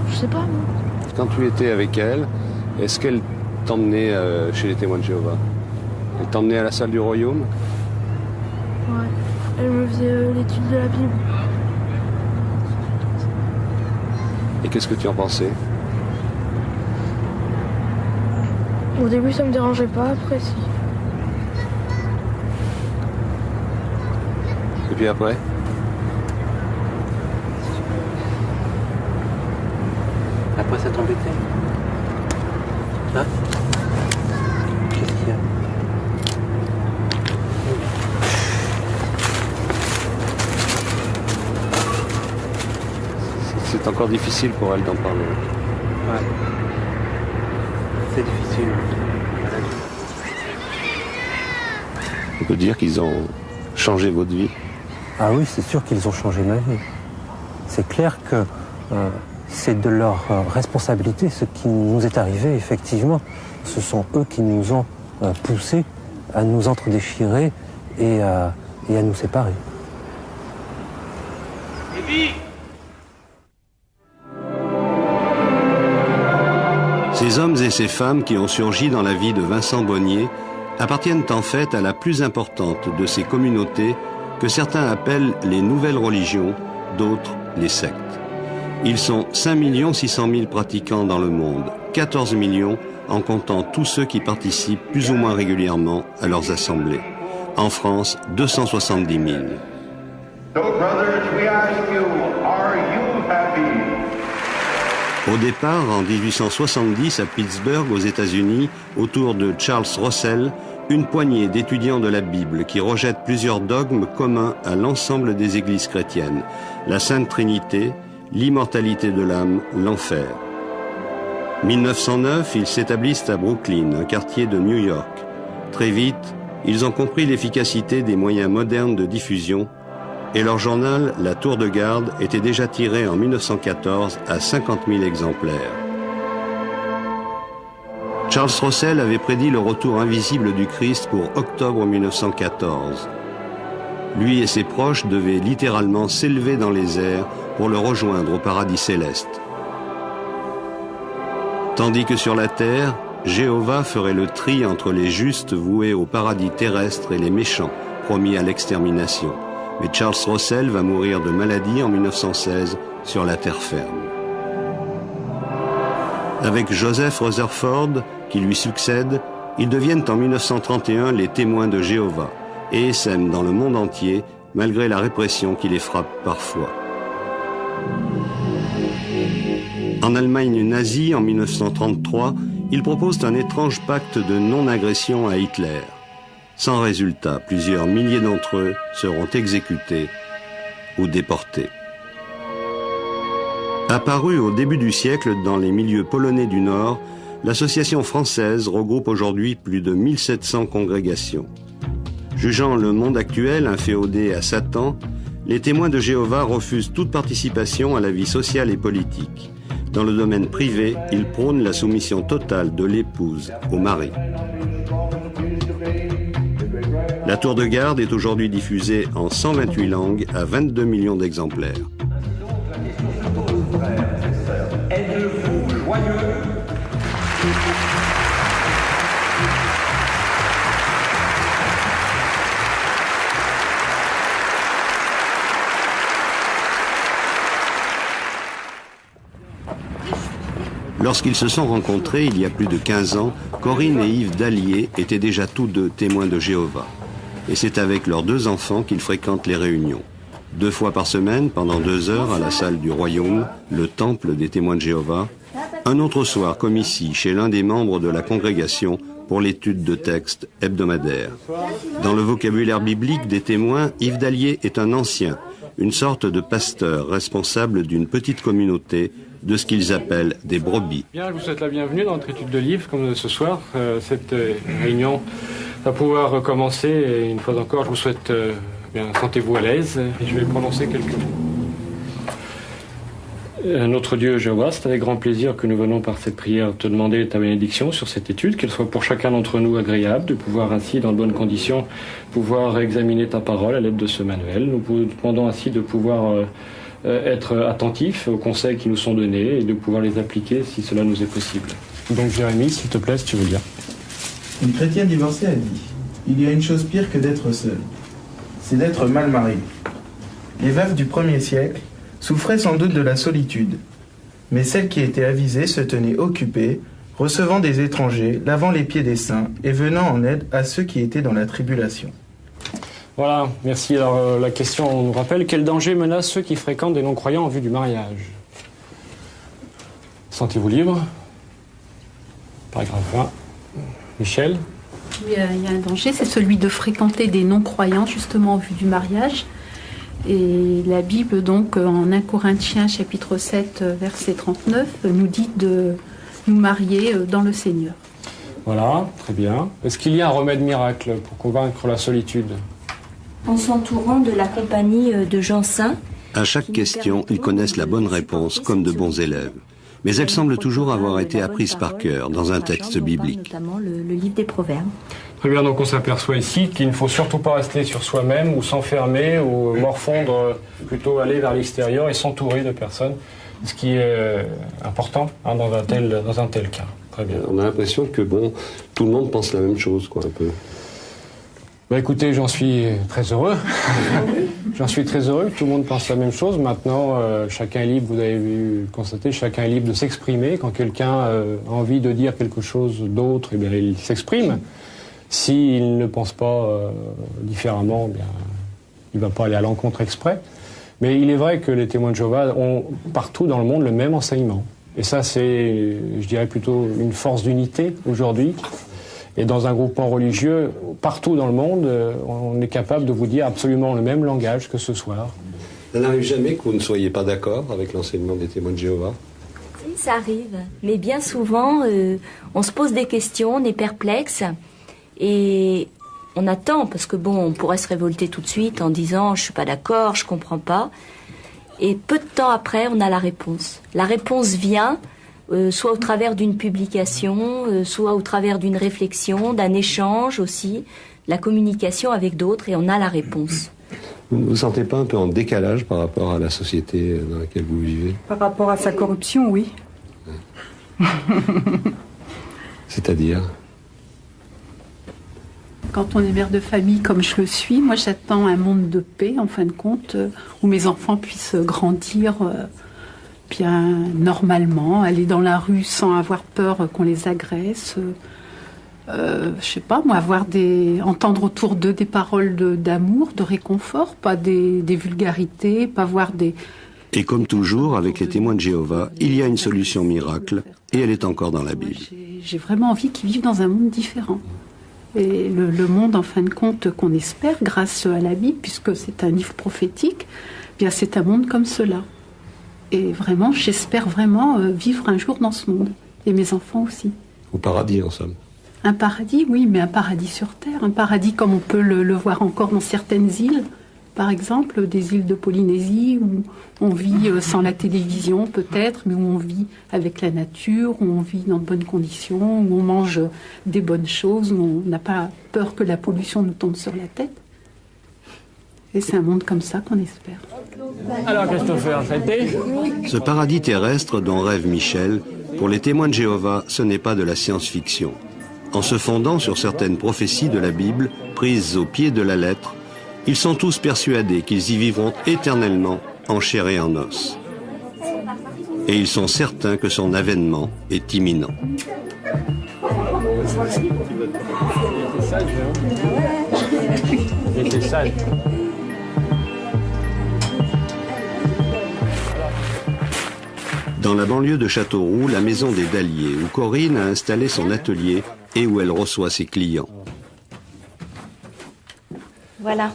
Je sais pas, moi. Quand tu étais avec elle, est-ce qu'elle t'emmenait chez les témoins de Jéhovah ? Elle t'emmenait à la salle du royaume ? Ouais. Elle me faisait l'étude de la Bible. Et qu'est-ce que tu en pensais ? Au début, ça me dérangeait pas, après, si. Et puis après ? Après, ça t'embêtait ? Hein ? Qu'est-ce qu'il y a ? C'est encore difficile pour elle d'en parler. Ouais. C'est difficile. On peut dire qu'ils ont changé votre vie ? Ah oui, c'est sûr qu'ils ont changé ma vie. C'est clair que c'est de leur responsabilité ce qui nous est arrivé, effectivement. Ce sont eux qui nous ont poussés à nous entredéchirer et à nous séparer. Ces hommes et ces femmes qui ont surgi dans la vie de Vincent Bonnier appartiennent en fait à la plus importante de ces communautés que certains appellent les nouvelles religions, d'autres les sectes. Ils sont 5 600 000 pratiquants dans le monde, 14 millions en comptant tous ceux qui participent plus ou moins régulièrement à leurs assemblées. En France, 270 000. So, brothers, we ask you, are you happy? Au départ, en 1870, à Pittsburgh, aux États-Unis, autour de Charles Russell, une poignée d'étudiants de la Bible qui rejettent plusieurs dogmes communs à l'ensemble des églises chrétiennes, la Sainte Trinité, l'immortalité de l'âme, l'enfer. 1909, ils s'établissent à Brooklyn, un quartier de New York. Très vite, ils ont compris l'efficacité des moyens modernes de diffusion et leur journal, La Tour de Garde, était déjà tiré en 1914 à 50 000 exemplaires. Charles Russell avait prédit le retour invisible du Christ pour octobre 1914. Lui et ses proches devaient littéralement s'élever dans les airs pour le rejoindre au paradis céleste. Tandis que sur la terre, Jéhovah ferait le tri entre les justes voués au paradis terrestre et les méchants, promis à l'extermination. Mais Charles Russell va mourir de maladie en 1916 sur la terre ferme. Avec Joseph Rutherford, qui lui succède, ils deviennent en 1931 les témoins de Jéhovah et essaiment dans le monde entier, malgré la répression qui les frappe parfois. En Allemagne nazie, en 1933, ils proposent un étrange pacte de non-agression à Hitler. Sans résultat, plusieurs milliers d'entre eux seront exécutés ou déportés. Apparue au début du siècle dans les milieux polonais du Nord, l'association française regroupe aujourd'hui plus de 1700 congrégations. Jugeant le monde actuel inféodé à Satan, les témoins de Jéhovah refusent toute participation à la vie sociale et politique. Dans le domaine privé, ils prônent la soumission totale de l'épouse au mari. La Tour de Garde est aujourd'hui diffusée en 128 langues à 22 millions d'exemplaires. Êtes-vous joyeux? Lorsqu'ils se sont rencontrés il y a plus de 15 ans, Corinne et Yves Dallier étaient déjà tous deux témoins de Jéhovah. Et c'est avec leurs 2 enfants qu'ils fréquentent les réunions. 2 fois par semaine, pendant 2 heures, à la salle du Royaume, le temple des témoins de Jéhovah. Un autre soir, comme ici, chez l'un des membres de la congrégation, pour l'étude de textes hebdomadaires. Dans le vocabulaire biblique des témoins, Yves Dallier est un ancien, une sorte de pasteur responsable d'une petite communauté, de ce qu'ils appellent des brebis. Bien, je vous souhaite la bienvenue dans notre étude de livre, comme ce soir. Cette réunion va pouvoir commencer, et une fois encore, je vous souhaite bien, sentez-vous à l'aise, et je vais prononcer quelques mots. Notre Dieu Jéhovah, c'est avec grand plaisir que nous venons par cette prière te demander ta bénédiction sur cette étude, qu'elle soit pour chacun d'entre nous agréable, de pouvoir ainsi, dans de bonnes conditions, pouvoir examiner ta parole à l'aide de ce manuel. Nous demandons ainsi de pouvoir être attentifs aux conseils qui nous sont donnés et de pouvoir les appliquer si cela nous est possible. Donc Jérémie, s'il te plaît, si tu veux dire. Une chrétienne divorcée a dit « Il y a une chose pire que d'être seul, c'est d'être mal marié. » Les veuves du 1er siècle souffraient sans doute de la solitude, mais celles qui étaient avisées se tenaient occupées, recevant des étrangers, lavant les pieds des saints et venant en aide à ceux qui étaient dans la tribulation. Voilà, merci. Alors la question nous rappelle, quel danger menace ceux qui fréquentent des non-croyants en vue du mariage? Sentez-vous libre? Paragraphe 1. Michel? Il y a un danger, c'est celui de fréquenter des non-croyants justement en vue du mariage. Et la Bible, donc, en 1 Corinthiens chapitre 7, verset 39, nous dit de nous marier dans le Seigneur. Voilà, très bien. Est-ce qu'il y a un remède miracle pour convaincre la solitude? En s'entourant de la compagnie de gens saints À chaque question, ils connaissent la bonne réponse comme de bons élèves. Mais elle semble toujours avoir été apprise par cœur dans un texte biblique. Notamment le livre des Proverbes. Très bien, donc on s'aperçoit ici qu'il ne faut surtout pas rester sur soi-même ou s'enfermer ou morfondre, plutôt aller vers l'extérieur et s'entourer de personnes, ce qui est important dans un tel cas. Très bien. On a l'impression que tout le monde pense la même chose, quoi, un peu. Écoutez, j'en suis très heureux. J'en suis très heureux que tout le monde pense la même chose. Maintenant, chacun est libre, vous avez vu constater, chacun est libre de s'exprimer. Quand quelqu'un a envie de dire quelque chose d'autre, eh bien, il s'exprime. S'il ne pense pas différemment, eh bien, il ne va pas aller à l'encontre exprès. Mais il est vrai que les témoins de Jéhovah ont partout dans le monde le même enseignement. Et ça, c'est, je dirais, plutôt une force d'unité aujourd'hui. Et dans un groupement religieux, partout dans le monde, on est capable de vous dire absolument le même langage que ce soir. Ça n'arrive jamais que vous ne soyez pas d'accord avec l'enseignement des témoins de Jéhovah? Si, ça arrive. Mais bien souvent, on se pose des questions, on est perplexe. Et on attend, parce que on pourrait se révolter tout de suite en disant « je suis pas d'accord, je comprends pas ». Et peu de temps après, on a la réponse. La réponse vient... soit au travers d'une publication, soit au travers d'une réflexion, d'un échange aussi, la communication avec d'autres, et on a la réponse. Vous ne vous sentez pas un peu en décalage par rapport à la société dans laquelle vous vivez? Par rapport à sa corruption, oui. C'est-à-dire? Quand on est mère de famille comme je le suis, moi j'attends un monde de paix, en fin de compte, où mes enfants puissent grandir... bien normalement, aller dans la rue sans avoir peur qu'on les agresse, je sais pas moi, entendre autour d'eux des paroles d'amour, de réconfort, pas des vulgarités, pas voir des... Et comme toujours, avec les témoins de Jéhovah, il y a une solution miracle, et elle est encore dans la Bible. J'ai vraiment envie qu'ils vivent dans un monde différent. Et le monde, en fin de compte, qu'on espère, grâce à la Bible, puisque c'est un livre prophétique, bien c'est un monde comme cela. Et vraiment, j'espère vraiment vivre un jour dans ce monde. Et mes enfants aussi. Au paradis, en somme. Un paradis, oui, mais un paradis sur Terre. Un paradis comme on peut le voir encore dans certaines îles. Par exemple, des îles de Polynésie où on vit sans la télévision peut-être, mais où on vit avec la nature, où on vit dans de bonnes conditions, où on mange des bonnes choses, où on n'a pas peur que la pollution nous tombe sur la tête. Et c'est un monde comme ça qu'on espère. Alors, Christopher, ça a été ? Ce paradis terrestre dont rêve Michel, pour les témoins de Jéhovah, ce n'est pas de la science-fiction. En se fondant sur certaines prophéties de la Bible, prises au pied de la lettre, ils sont tous persuadés qu'ils y vivront éternellement, en chair et en os. Et ils sont certains que son avènement est imminent. Il était sage. Dans la banlieue de Châteauroux, la maison des Dalliers, où Corinne a installé son atelier et où elle reçoit ses clients. Voilà.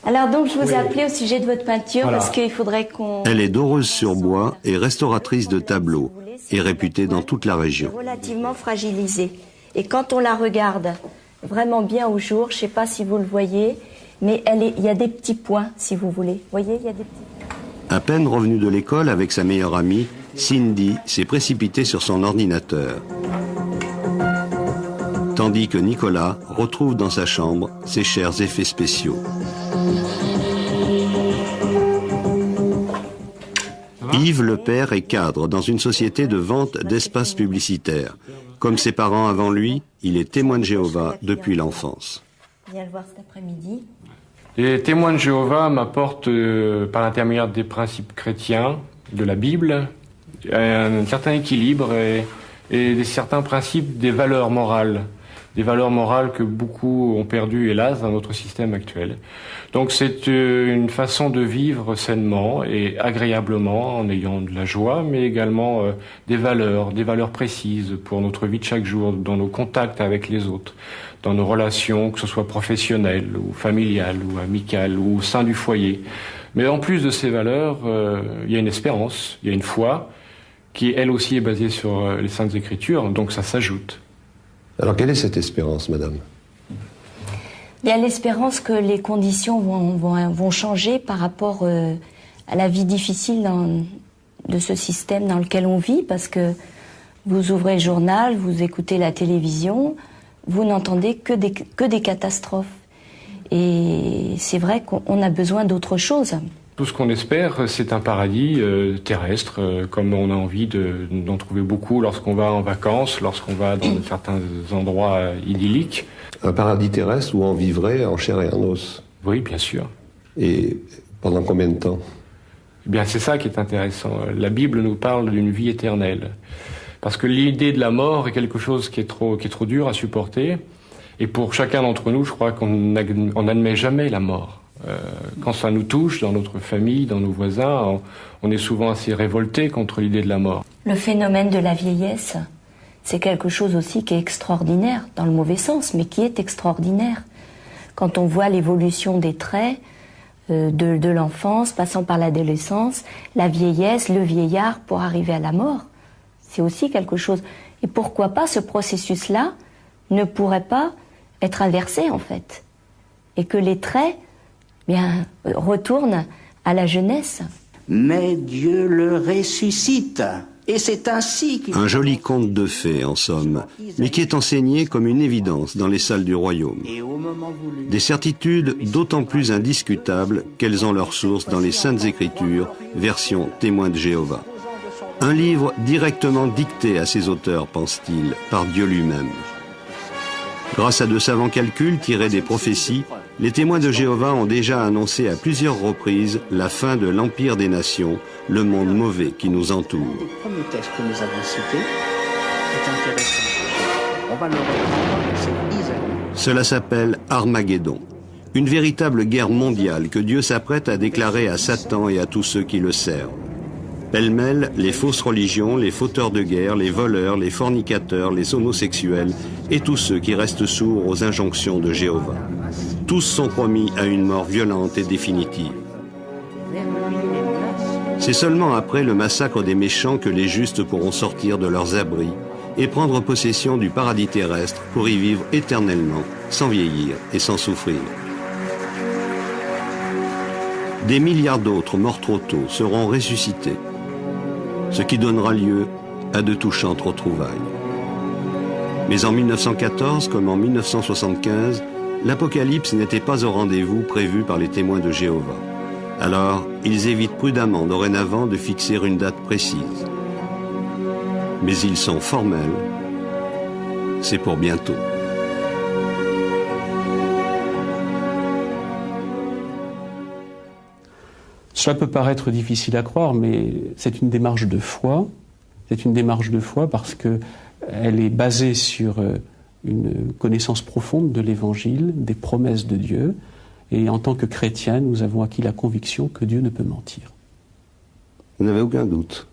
Alors donc je vous ai appelé au sujet de votre peinture parce qu'il faudrait qu'on... Elle est doreuse-sur-bois et restauratrice de tableaux et réputée dans toute la région. Relativement fragilisée. Et quand on la regarde vraiment bien au jour, je ne sais pas si vous le voyez, mais il y a des petits points, si vous voulez. Vous voyez, il y a des petits points. À peine revenue de l'école avec sa meilleure amie, Cindy s'est précipitée sur son ordinateur. Tandis que Nicolas retrouve dans sa chambre ses chers effets spéciaux. Yves, le père, est cadre dans une société de vente d'espaces publicitaires. Comme ses parents avant lui, il est témoin de Jéhovah depuis l'enfance. Viens le voir cet après-midi. Les témoins de Jéhovah m'apportent, par l'intermédiaire des principes chrétiens, de la Bible, un certain équilibre et certains principes des valeurs morales que beaucoup ont perdu, hélas, dans notre système actuel. Donc c'est une façon de vivre sainement et agréablement, en ayant de la joie, mais également des valeurs précises pour notre vie de chaque jour, dans nos contacts avec les autres, dans nos relations, que ce soit professionnelles ou familiales ou amicales ou au sein du foyer. Mais en plus de ces valeurs, il y a une espérance, il y a une foi, qui elle aussi est basée sur les Saintes Écritures, donc ça s'ajoute. Alors quelle est cette espérance, madame ? Bien, l'espérance que les conditions vont changer par rapport à la vie difficile de ce système dans lequel on vit, parce que vous ouvrez le journal, vous écoutez la télévision, vous n'entendez que des catastrophes. Et c'est vrai qu'on a besoin d'autre chose. Tout ce qu'on espère, c'est un paradis terrestre, comme on a envie d'en trouver beaucoup lorsqu'on va en vacances, lorsqu'on va dans certains endroits idylliques. Un paradis terrestre où on vivrait en chair et en os. Oui, bien sûr. Et pendant combien de temps? Eh bien, c'est ça qui est intéressant. La Bible nous parle d'une vie éternelle. Parce que l'idée de la mort est quelque chose qui est trop dur à supporter. Et pour chacun d'entre nous, je crois qu'on n'admet jamais la mort. Quand ça nous touche, dans notre famille, dans nos voisins, on est souvent assez révolté contre l'idée de la mort. Le phénomène de la vieillesse, c'est quelque chose aussi qui est extraordinaire, dans le mauvais sens, mais qui est extraordinaire. Quand on voit l'évolution des traits de l'enfance, passant par l'adolescence, la vieillesse, le vieillard, pour arriver à la mort, c'est aussi quelque chose. Et pourquoi pas ce processus-là ne pourrait pas être inversé, en fait, et que les traits retournent à la jeunesse. Mais Dieu le ressuscite. Et c'est ainsi qu'il... Un joli conte de fées, en somme, mais qui est enseigné comme une évidence dans les salles du royaume. Des certitudes d'autant plus indiscutables qu'elles ont leur source dans les Saintes Écritures, version Témoins de Jéhovah. Un livre directement dicté à ses auteurs, pense-t-il, par Dieu lui-même. Grâce à de savants calculs tirés des prophéties, les témoins de Jéhovah ont déjà annoncé à plusieurs reprises la fin de l'Empire des Nations, le monde mauvais qui nous entoure. Le premier texte que nous avons cité est intéressant. On va le reprendre, c'est Isaïe. Cela s'appelle Armageddon, une véritable guerre mondiale que Dieu s'apprête à déclarer à Satan et à tous ceux qui le servent. Pêle-mêle, les fausses religions, les fauteurs de guerre, les voleurs, les fornicateurs, les homosexuels et tous ceux qui restent sourds aux injonctions de Jéhovah. Tous sont promis à une mort violente et définitive. C'est seulement après le massacre des méchants que les justes pourront sortir de leurs abris et prendre possession du paradis terrestre pour y vivre éternellement, sans vieillir et sans souffrir. Des milliards d'autres morts trop tôt seront ressuscités, ce qui donnera lieu à de touchantes retrouvailles. Mais en 1914, comme en 1975, l'Apocalypse n'était pas au rendez-vous prévu par les témoins de Jéhovah. Alors, ils évitent prudemment dorénavant de fixer une date précise. Mais ils sont formels. C'est pour bientôt. Cela peut paraître difficile à croire, mais c'est une démarche de foi. C'est une démarche de foi parce qu'elle est basée sur une connaissance profonde de l'Évangile, des promesses de Dieu. Et en tant que chrétiens, nous avons acquis la conviction que Dieu ne peut mentir. Vous n'avez aucun doute?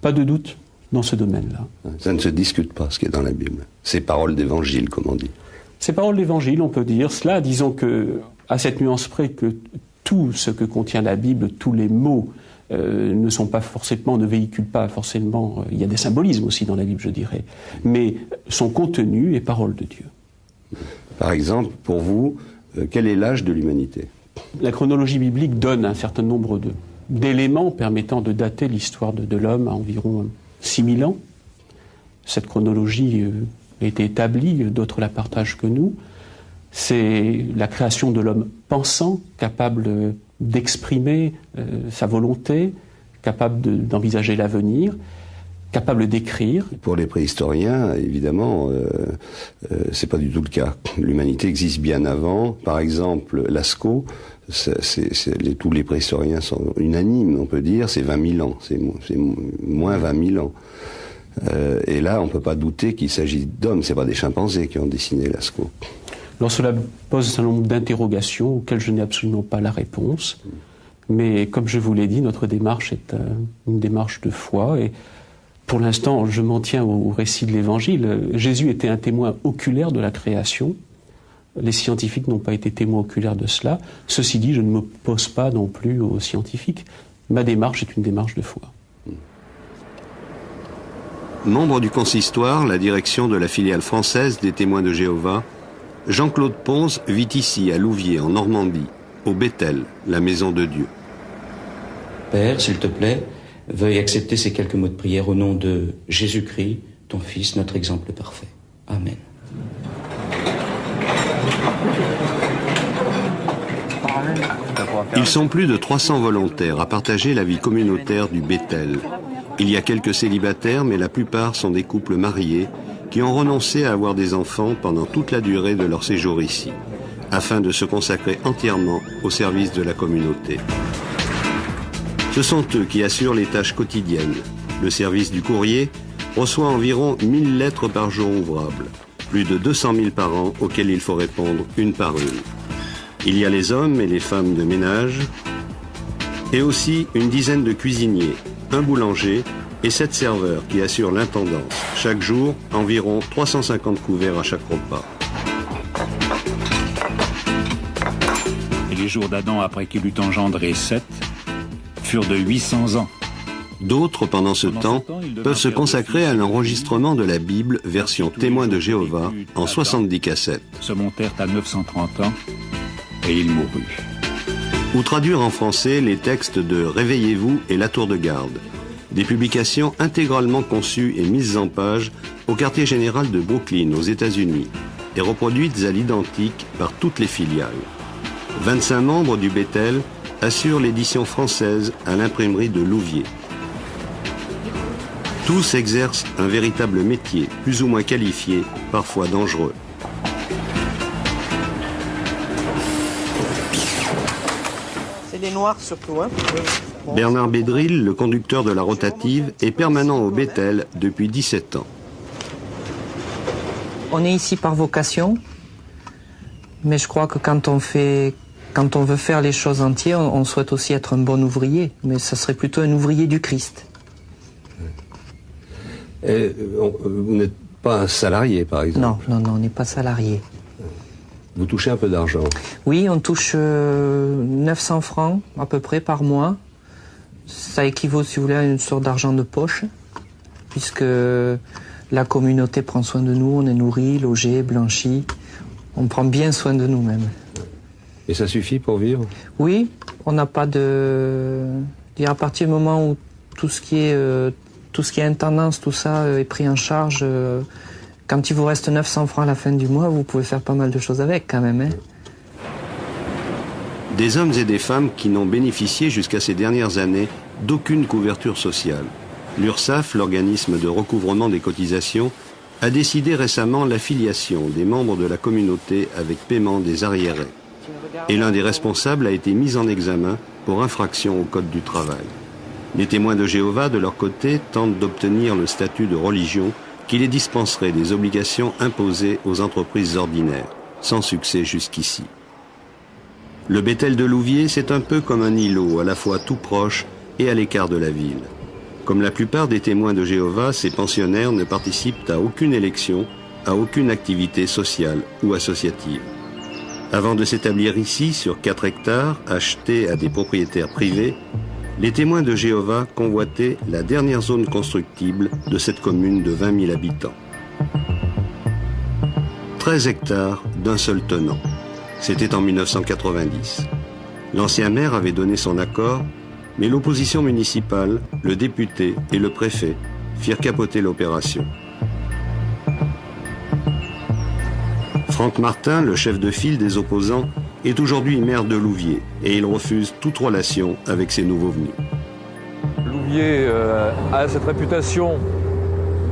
Pas de doute dans ce domaine-là. Ça ne se discute pas, ce qui est dans la Bible. C'est paroles d'évangile, comme on dit. C'est paroles d'évangile, on peut dire cela. Disons que, à cette nuance près, que tout ce que contient la Bible, tous les mots, ne véhiculent pas forcément... il y a des symbolismes aussi dans la Bible, je dirais. Mais son contenu est parole de Dieu. Par exemple, pour vous, quel est l'âge de l'humanité? La chronologie biblique donne un certain nombre d'éléments permettant de dater l'histoire de l'homme à environ 6000 ans. Cette chronologie a été établie, d'autres la partagent que nous. C'est la création de l'homme pensant, capable d'exprimer sa volonté, capable d'envisager l'avenir, capable d'écrire. Pour les préhistoriens, évidemment, c'est pas du tout le cas. L'humanité existe bien avant. Par exemple, Lascaux, tous les préhistoriens sont unanimes, on peut dire, c'est 20 000 ans. C'est moins 20 000 ans. Et là, on peut pas douter qu'il s'agit d'hommes. C'est pas des chimpanzés qui ont dessiné Lascaux. Alors cela pose un certain nombre d'interrogations auxquelles je n'ai absolument pas la réponse. Mais comme je vous l'ai dit, notre démarche est une démarche de foi. Et pour l'instant, je m'en tiens au récit de l'Évangile. Jésus était un témoin oculaire de la création. Les scientifiques n'ont pas été témoins oculaires de cela. Ceci dit, je ne m'oppose pas non plus aux scientifiques. Ma démarche est une démarche de foi. Membre du consistoire, la direction de la filiale française des Témoins de Jéhovah Jean-Claude Ponce vit ici, à Louviers, en Normandie, au Bethel, la maison de Dieu. Père, s'il te plaît, veuille accepter ces quelques mots de prière au nom de Jésus-Christ, ton Fils, notre exemple parfait. Amen. Ils sont plus de 300 volontaires à partager la vie communautaire du Bethel. Il y a quelques célibataires, mais la plupart sont des couples mariés qui ont renoncé à avoir des enfants pendant toute la durée de leur séjour ici, afin de se consacrer entièrement au service de la communauté. Ce sont eux qui assurent les tâches quotidiennes. Le service du courrier reçoit environ 1000 lettres par jour ouvrables, plus de 200 000 par an auxquelles il faut répondre une par une. Il y a les hommes et les femmes de ménage, et aussi une dizaine de cuisiniers, un boulanger et 7 serveurs qui assurent l'intendance. Chaque jour, environ 350 couverts à chaque repas. Et les jours d'Adam après qu'il eut engendré Seth furent de 800 ans. D'autres, pendant ce temps, peuvent se consacrer à l'enregistrement de la Bible version Témoins de Jéhovah en 70 cassettes. Se montèrent à 930 ans et il mourut. Ou traduire en français les textes de Réveillez-vous et La Tour de Garde, des publications intégralement conçues et mises en page au quartier général de Brooklyn aux États-Unis et reproduites à l'identique par toutes les filiales. 25 membres du Bethel assurent l'édition française à l'imprimerie de Louviers. Tous exercent un véritable métier, plus ou moins qualifié, parfois dangereux. C'est les noirs surtout, hein. Bernard Bédril, le conducteur de la rotative, est permanent au Bethel depuis 17 ans. On est ici par vocation, mais je crois que quand on veut faire les choses entières, on souhaite aussi être un bon ouvrier, mais ça serait plutôt un ouvrier du Christ. Et vous n'êtes pas un salarié, par exemple? Non, on n'est pas salarié. Vous touchez un peu d'argent? Oui, on touche 900 francs à peu près par mois. Ça équivaut, si vous voulez, à une sorte d'argent de poche, puisque la communauté prend soin de nous, on est nourris, logés, blanchis. On prend bien soin de nous-mêmes. Et ça suffit pour vivre? Oui, on n'a pas de... À partir du moment où tout ce qui est intendance, tout ça est pris en charge, quand il vous reste 900 francs à la fin du mois, vous pouvez faire pas mal de choses avec quand même. Hein. Des hommes et des femmes qui n'ont bénéficié jusqu'à ces dernières années d'aucune couverture sociale. L'URSSAF, l'organisme de recouvrement des cotisations, a décidé récemment l'affiliation des membres de la communauté avec paiement des arriérés. Et l'un des responsables a été mis en examen pour infraction au Code du travail. Les témoins de Jéhovah, de leur côté, tentent d'obtenir le statut de religion qui les dispenserait des obligations imposées aux entreprises ordinaires, sans succès jusqu'ici. Le Bethel de Louviers, c'est un peu comme un îlot, à la fois tout proche et à l'écart de la ville. Comme la plupart des témoins de Jéhovah, ces pensionnaires ne participent à aucune élection, à aucune activité sociale ou associative. Avant de s'établir ici, sur 4 hectares, achetés à des propriétaires privés, les témoins de Jéhovah convoitaient la dernière zone constructible de cette commune de 20 000 habitants. 13 hectares d'un seul tenant. C'était en 1990. L'ancien maire avait donné son accord, mais l'opposition municipale, le député et le préfet firent capoter l'opération. Franck Martin, le chef de file des opposants, est aujourd'hui maire de Louviers et il refuse toute relation avec ces nouveaux venus. Louviers a cette réputation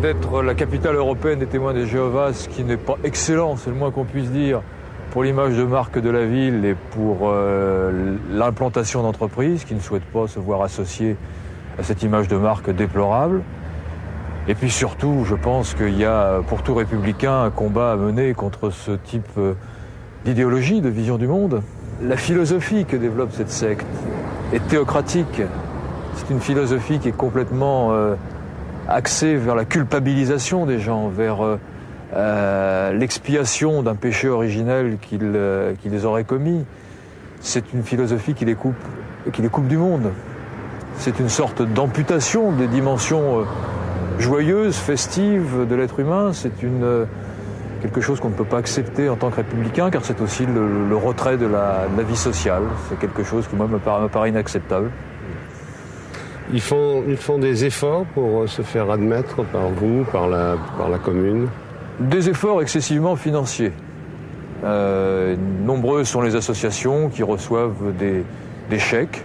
d'être la capitale européenne des témoins de Jéhovah, ce qui n'est pas excellent, c'est le moins qu'on puisse dire, pour l'image de marque de la ville et pour l'implantation d'entreprises qui ne souhaitent pas se voir associées à cette image de marque déplorable. Et puis surtout, je pense qu'il y a pour tout républicain un combat à mener contre ce type d'idéologie, de vision du monde. La philosophie que développe cette secte est théocratique. C'est une philosophie qui est complètement axée vers la culpabilisation des gens, vers l'expiation d'un péché originel qu'ils auraient commis. C'est une philosophie qui les coupe du monde. C'est une sorte d'amputation des dimensions joyeuses, festives de l'être humain. C'est quelque chose qu'on ne peut pas accepter en tant que républicain, car c'est aussi le retrait de la vie sociale. C'est quelque chose qui, moi, me paraît inacceptable. Ils font des efforts pour se faire admettre par vous, par la commune? Des efforts excessivement financiers. Nombreuses sont les associations qui reçoivent des chèques.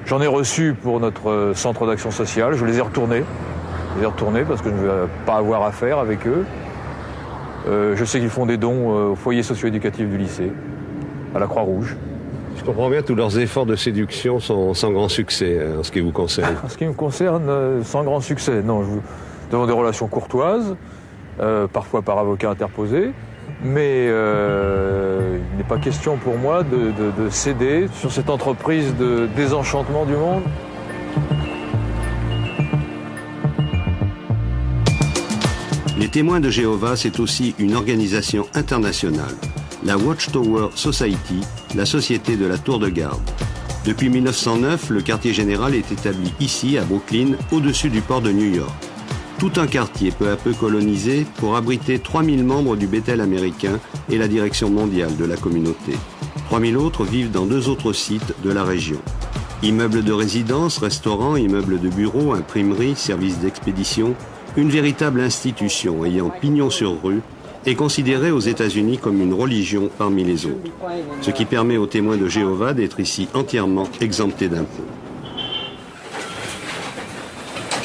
J'en ai reçu pour notre centre d'action sociale. Je les ai retournés. Parce que je ne veux pas avoir affaire avec eux. Je sais qu'ils font des dons au foyer socio-éducatif du lycée, à la Croix-Rouge. Je comprends bien, tous leurs efforts de séduction sont sans grand succès en ce qui vous concerne. En ce qui me concerne, sans grand succès. Non, nous avons des relations courtoises, parfois par avocat interposé, mais il n'est pas question pour moi de céder sur cette entreprise de désenchantement du monde. Les témoins de Jéhovah, c'est aussi une organisation internationale, la Watchtower Society, la société de la tour de garde. Depuis 1909, le quartier général est établi ici, à Brooklyn, au-dessus du port de New York. Tout un quartier peu à peu colonisé pour abriter 3000 membres du Bethel américain et la direction mondiale de la communauté. 3000 autres vivent dans 2 autres sites de la région. Immeubles de résidence, restaurants, immeubles de bureaux, imprimeries, services d'expédition, une véritable institution ayant pignon sur rue est considérée aux États-Unis comme une religion parmi les autres, ce qui permet aux témoins de Jéhovah d'être ici entièrement exemptés d'impôts.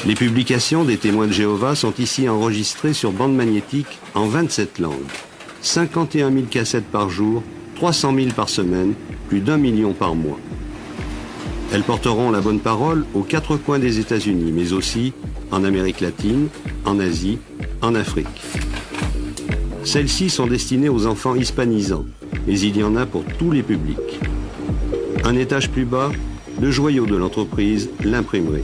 Les publications des témoins de Jéhovah sont ici enregistrées sur bande magnétique en 27 langues. 51 000 cassettes par jour, 300 000 par semaine, plus d'1 million par mois. Elles porteront la bonne parole aux 4 coins des États-Unis, mais aussi en Amérique latine, en Asie, en Afrique. Celles-ci sont destinées aux enfants hispanisants, mais il y en a pour tous les publics. Un étage plus bas, le joyau de l'entreprise, l'imprimerie.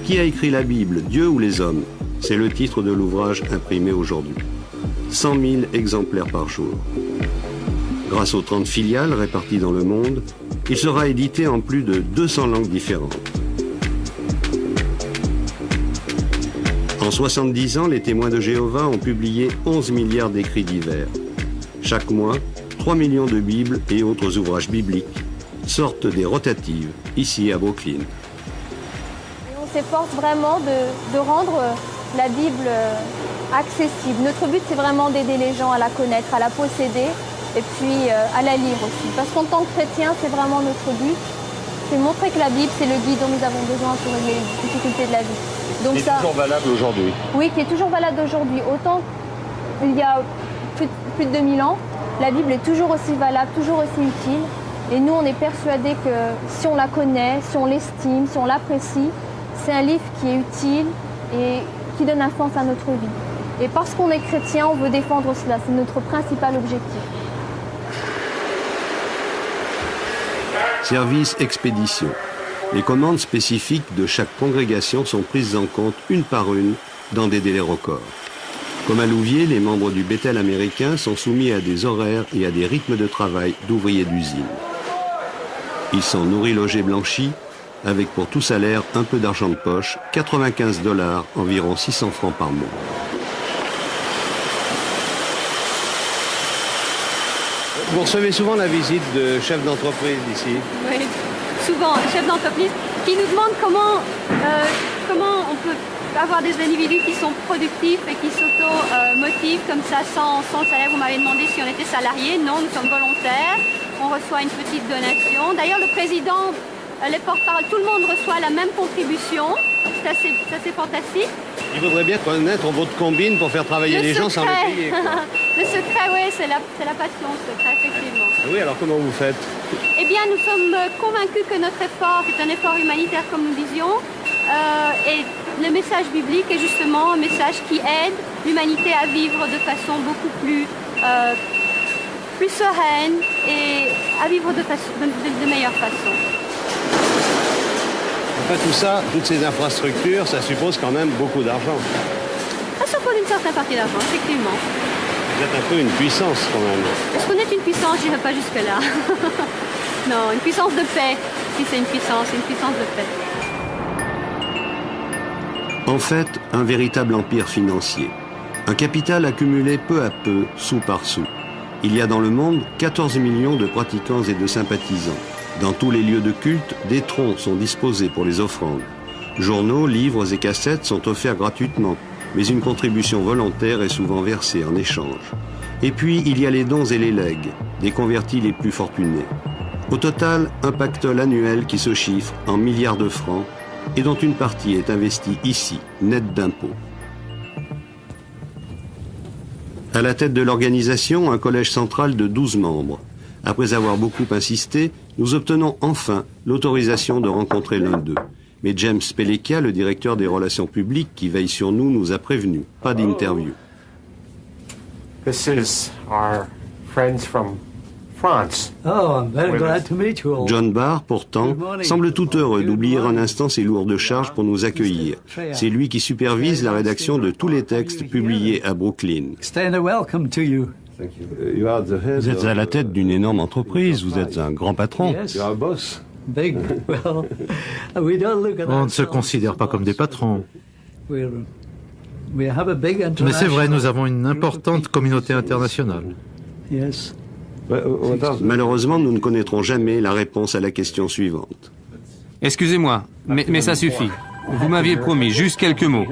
Qui a écrit la Bible, Dieu ou les hommes? C'est le titre de l'ouvrage imprimé aujourd'hui. 100 000 exemplaires par jour. Grâce aux 30 filiales réparties dans le monde, il sera édité en plus de 200 langues différentes. En 70 ans, les témoins de Jéhovah ont publié 11 milliards d'écrits divers. Chaque mois, 3 millions de Bibles et autres ouvrages bibliques sortent des rotatives, ici à Brooklyn. On s'efforce vraiment de rendre la Bible accessible. Notre but, c'est vraiment d'aider les gens à la connaître, à la posséder et puis à la lire aussi. Parce qu'en tant que chrétien, c'est vraiment notre but. C'est montrer que la Bible, c'est le guide dont nous avons besoin pour régler les difficultés de la vie. Donc qui est toujours valable aujourd'hui. Oui, qui est toujours valable aujourd'hui. Autant il y a plus de 2000 ans, la Bible est toujours aussi valable, toujours aussi utile. Et nous, on est persuadés que si on la connaît, si on l'estime, si on l'apprécie, c'est un livre qui est utile et qui donne un sens à notre vie. Et parce qu'on est chrétien, on veut défendre cela. C'est notre principal objectif. Service expédition. Les commandes spécifiques de chaque congrégation sont prises en compte une par une dans des délais records. Comme à Louviers, les membres du Bethel américain sont soumis à des horaires et à des rythmes de travail d'ouvriers d'usine. Ils sont nourris, logés, blanchis, avec pour tout salaire un peu d'argent de poche, 95 $, environ 600 francs par mois. Vous recevez souvent la visite de chefs d'entreprise ici? Oui, souvent, chefs d'entreprise qui nous demandent comment on peut avoir des individus qui sont productifs et qui s'auto-motivent comme ça sans salaire. Vous m'avez demandé si on était salariés. Non, nous sommes volontaires. On reçoit une petite donation. D'ailleurs, le président, les porte-parole, tout le monde reçoit la même contribution. C'est assez fantastique. Il faudrait bien connaître votre combine pour faire travailler les gens sans les payer. Le secret, oui, c'est la passion, le secret, effectivement. Oui, alors comment vous faites? Eh bien, nous sommes convaincus que notre effort est un effort humanitaire, comme nous disions, et le message biblique est justement un message qui aide l'humanité à vivre de façon beaucoup plus sereine et à vivre de meilleure façon. Enfin, tout ça, toutes ces infrastructures, ça suppose quand même beaucoup d'argent. Ça suppose une certaine partie d'argent, effectivement. Vous êtes un peu une puissance quand même. Est-ce qu'on est une puissance? Je n'irai pas jusque-là. Non, une puissance de paix. Si c'est une puissance de paix. En fait, un véritable empire financier. Un capital accumulé peu à peu, sou par sou. Il y a dans le monde 14 millions de pratiquants et de sympathisants. Dans tous les lieux de culte, des troncs sont disposés pour les offrandes. Journaux, livres et cassettes sont offerts gratuitement, mais une contribution volontaire est souvent versée en échange. Et puis, il y a les dons et les legs, des convertis les plus fortunés. Au total, un pactole annuel qui se chiffre en milliards de francs et dont une partie est investie ici, nette d'impôts. À la tête de l'organisation, un collège central de 12 membres. Après avoir beaucoup insisté, nous obtenons enfin l'autorisation de rencontrer l'un d'eux. Mais James Pelekia, le directeur des relations publiques qui veille sur nous, nous a prévenus. Pas d'interview. This is our friends from France. Oh, I'm very glad to meet you all. John Barr, pourtant, semble tout heureux d'oublier un instant ses lourdes charges pour nous accueillir. C'est lui qui supervise la rédaction de tous les textes publiés à Brooklyn. Extend a welcome to you. Vous êtes à la tête d'une énorme entreprise, vous êtes un grand patron. Big. Well, we don't look at On ne se considère pas comme des patrons. We have a big Mais c'est vrai, nous avons une importante communauté internationale. Yes. Malheureusement, nous ne connaîtrons jamais la réponse à la question suivante. Excusez-moi, mais ça suffit. Vous m'aviez promis juste quelques mots.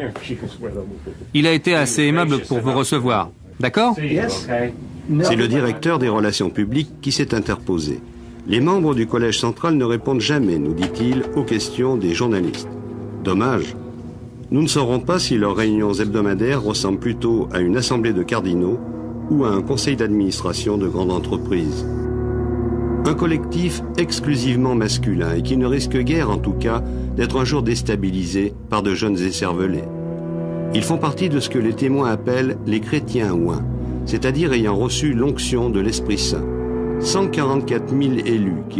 Il a été assez aimable pour vous recevoir. D'accord ? C'est le directeur des relations publiques qui s'est interposé. Les membres du collège central ne répondent jamais, nous dit-il, aux questions des journalistes. Dommage. Nous ne saurons pas si leurs réunions hebdomadaires ressemblent plutôt à une assemblée de cardinaux ou à un conseil d'administration de grande entreprise. Un collectif exclusivement masculin et qui ne risque guère, en tout cas, d'être un jour déstabilisé par de jeunes écervelés. Ils font partie de ce que les témoins appellent les chrétiens ouins, c'est-à-dire ayant reçu l'onction de l'Esprit Saint. 144 000 élus qui